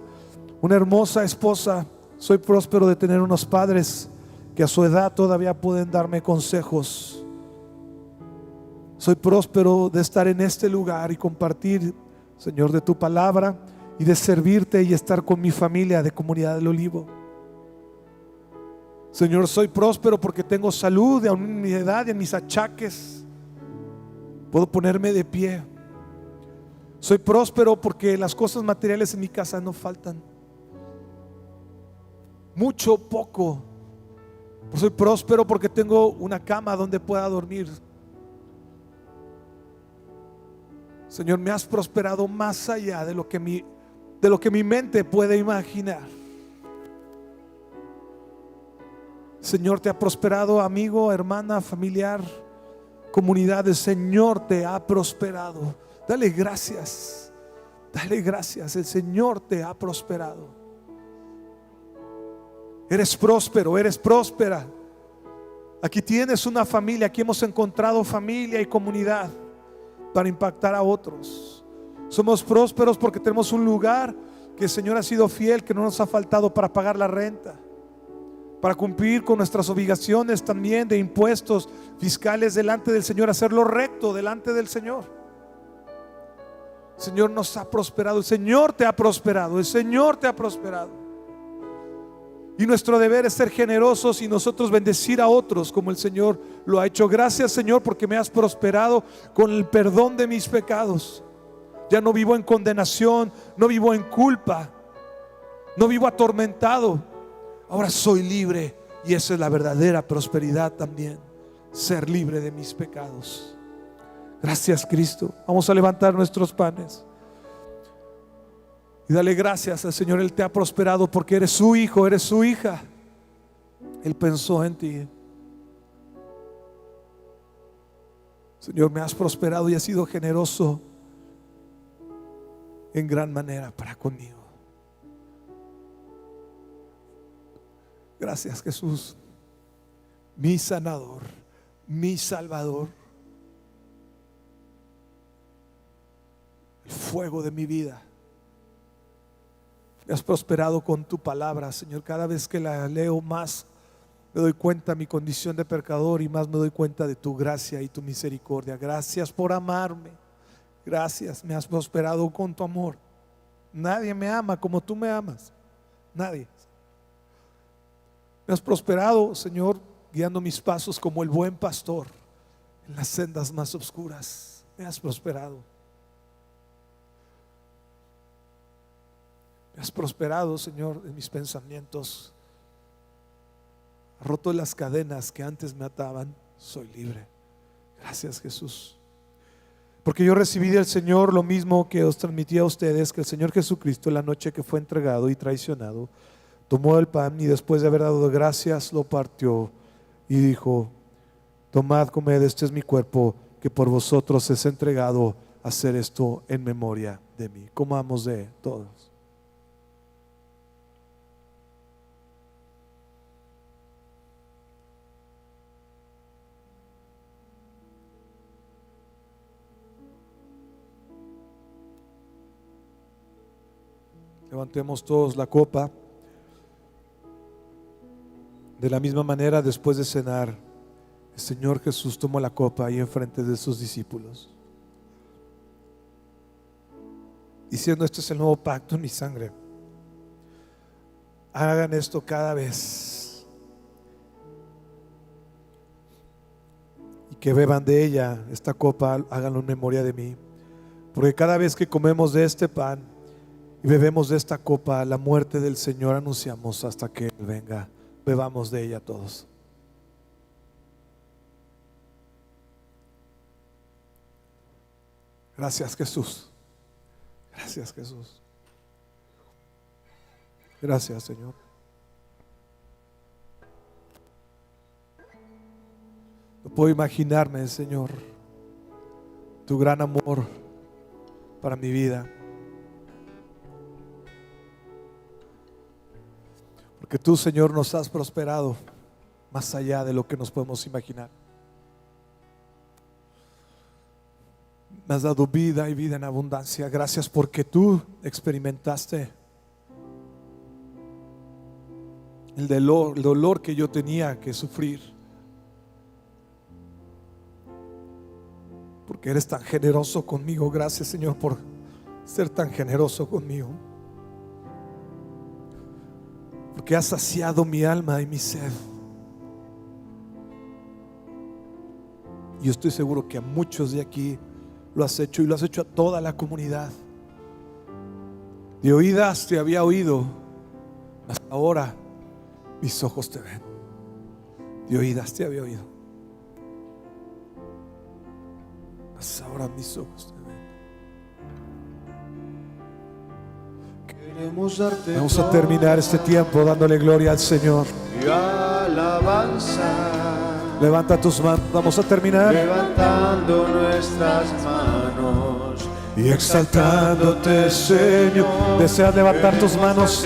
una hermosa esposa. Soy próspero de tener unos padres que a su edad todavía pueden darme consejos. Soy próspero de estar en este lugar y compartir, Señor, de tu palabra y de servirte y estar con mi familia de Comunidad del Olivo. Señor, soy próspero porque tengo salud en mi edad y en mis achaques. Puedo ponerme de pie. Soy próspero porque las cosas materiales en mi casa no faltan. Mucho, poco, Soy próspero porque tengo una cama donde pueda dormir. Señor, me has prosperado más allá de lo que mi mente puede imaginar. Señor, te ha prosperado, amigo, hermana, familiar, comunidad. El Señor te ha prosperado. Dale gracias. Dale gracias. El Señor te ha prosperado. Eres próspero, eres próspera. Aquí tienes una familia. Aquí hemos encontrado familia y comunidad para impactar a otros. Somos prósperos porque tenemos un lugar que el Señor ha sido fiel, que no nos ha faltado para pagar la renta, para cumplir con nuestras obligaciones también de impuestos fiscales delante del Señor, hacerlo recto delante del Señor. El Señor nos ha prosperado, el Señor te ha prosperado, el Señor te ha prosperado. Y nuestro deber es ser generosos y nosotros bendecir a otros como el Señor lo ha hecho. Gracias, Señor, porque me has prosperado con el perdón de mis pecados. Ya no vivo en condenación, no vivo en culpa, no vivo atormentado. Ahora soy libre, y esa es la verdadera prosperidad también, ser libre de mis pecados. Gracias, Cristo. Vamos a levantar nuestros panes y dale gracias al Señor. Él te ha prosperado porque eres su hijo, eres su hija. Él pensó en ti. Señor, me has prosperado y has sido generoso en gran manera para conmigo. Gracias, Jesús, mi sanador, mi salvador, el fuego de mi vida. Me has prosperado con tu palabra, Señor. Cada vez que la leo más me doy cuenta de mi condición de pecador, y más me doy cuenta de tu gracia y tu misericordia. Gracias por amarme. Gracias, me has prosperado con tu amor. Nadie me ama como tú me amas. Nadie. Me has prosperado, Señor, guiando mis pasos como el buen pastor en las sendas más oscuras. Me has prosperado. Me has prosperado, Señor, en mis pensamientos. Has roto las cadenas que antes me ataban. Soy libre. Gracias, Jesús. Porque yo recibí del Señor lo mismo que os transmití a ustedes, que el Señor Jesucristo, en la noche que fue entregado y traicionado, tomó el pan y después de haber dado gracias lo partió y dijo: tomad, comed, este es mi cuerpo que por vosotros es entregado. Hacer esto en memoria de mí. Comamos de todos. Levantemos todos la copa. De la misma manera, después de cenar, el Señor Jesús tomó la copa ahí enfrente de sus discípulos, diciendo: este es el nuevo pacto en mi sangre. Hagan esto cada vez y que beban de ella, esta copa, háganlo en memoria de mí. Porque cada vez que comemos de este pan y bebemos de esta copa, la muerte del Señor anunciamos hasta que Él venga. Bebamos de ella todos. Gracias, Jesús. Gracias, Jesús. Gracias, Señor. No puedo imaginarme, Señor, tu gran amor para mi vida. Porque tú, Señor, nos has prosperado más allá de lo que nos podemos imaginar. Me has dado vida y vida en abundancia. Gracias porque tú experimentaste el dolor que yo tenía que sufrir. Porque eres tan generoso conmigo. Gracias, Señor, por ser tan generoso conmigo. Porque has saciado mi alma y mi sed. Yo estoy seguro que a muchos de aquí lo has hecho, y lo has hecho a toda la comunidad. De oídas te había oído, mas ahora mis ojos te ven. de oídas te había oído, mas ahora mis ojos te ven. Queremos darte Vamos a terminar este tiempo dándole gloria al Señor. y alabanza, Levanta tus manos, vamos a terminar. levantando nuestras manos Y exaltándote, Señor. ¿Deseas levantar tus manos?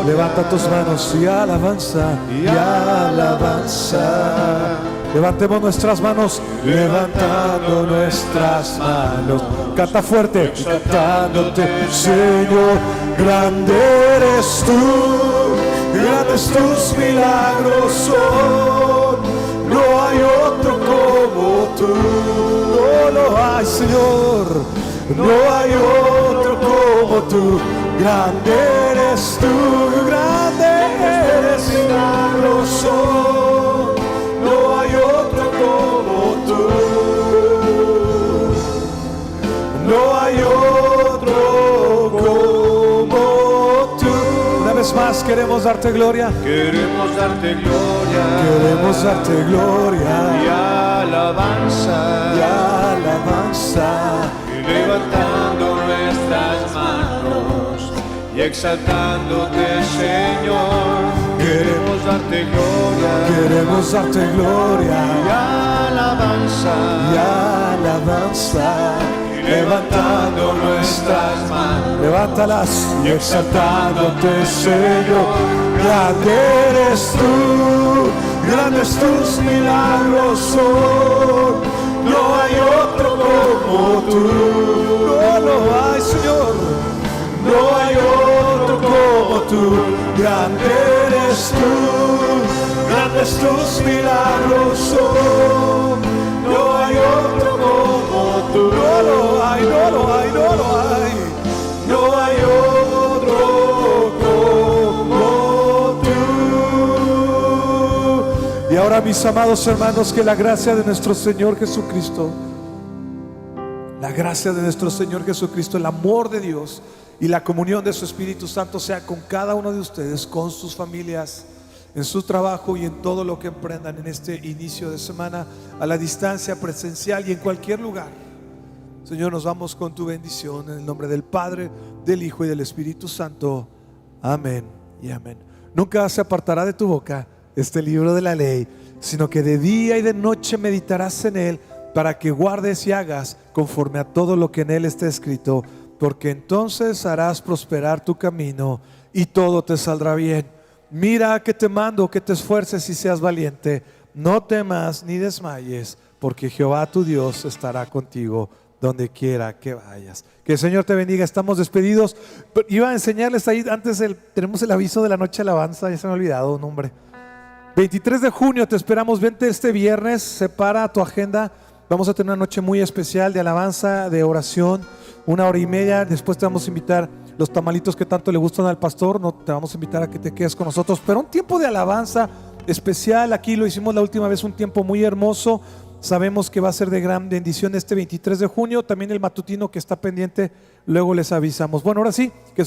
Levanta tus manos y alabanza, y alabanza. Levantemos nuestras manos, levantando nuestras manos. Canta fuerte, exaltándote, Señor. Grande eres tú, grandes tus milagros son. No hay otro como tú, no lo hay, Señor. No hay otro como tú, grande eres tú, grande eres, milagros son. No hay otro como tú, no hay otro como tú. Una vez más queremos darte gloria, queremos darte gloria, queremos darte gloria y alabanza, y alabanza. levantando nuestras manos y exaltándote, Señor. Queremos darte gloria, Queremos darte gloria y alabanza, y alabanza. levantando nuestras manos Levántalas y exaltándote, Señor. Grande eres tú, grandes tus milagros son. No hay otro como tú, no lo hay, Señor. No hay otro como tú, grande eres tú, grandes tus milagros son. No hay otro como tú, no lo hay, no lo hay, no lo hay. No hay otro como tú. Y ahora, mis amados hermanos, que la gracia de nuestro Señor Jesucristo, la gracia de nuestro Señor Jesucristo, el amor de Dios y la comunión de su Espíritu Santo sea con cada uno de ustedes, con sus familias, en su trabajo y en todo lo que emprendan en este inicio de semana, a la distancia, presencial y en cualquier lugar. Señor, nos vamos con tu bendición en el nombre del Padre, del Hijo y del Espíritu Santo. Amén y amén. Nunca se apartará de tu boca este libro de la ley, sino que de día y de noche meditarás en él, para que guardes y hagas conforme a todo lo que en él está escrito, porque entonces harás prosperar tu camino y todo te saldrá bien. Mira que te mando que te esfuerces y seas valiente. No temas ni desmayes, porque Jehová tu Dios estará contigo donde quiera que vayas. Que el Señor te bendiga. Estamos despedidos. Iba a enseñarles ahí antes, tenemos el aviso de la noche de alabanza. Ya se me ha olvidado, nombre. 23 de junio te esperamos. Vente este viernes, separa tu agenda. Vamos a tener una noche muy especial de alabanza, de oración, 1 hora y media. Después te vamos a invitar los tamalitos que tanto le gustan al pastor. No te vamos a invitar a que te quedes con nosotros, pero un tiempo de alabanza especial. Aquí lo hicimos la última vez, un tiempo muy hermoso. Sabemos que va a ser de gran bendición este 23 de junio. También el matutino que está pendiente, luego les avisamos. Bueno, ahora sí, que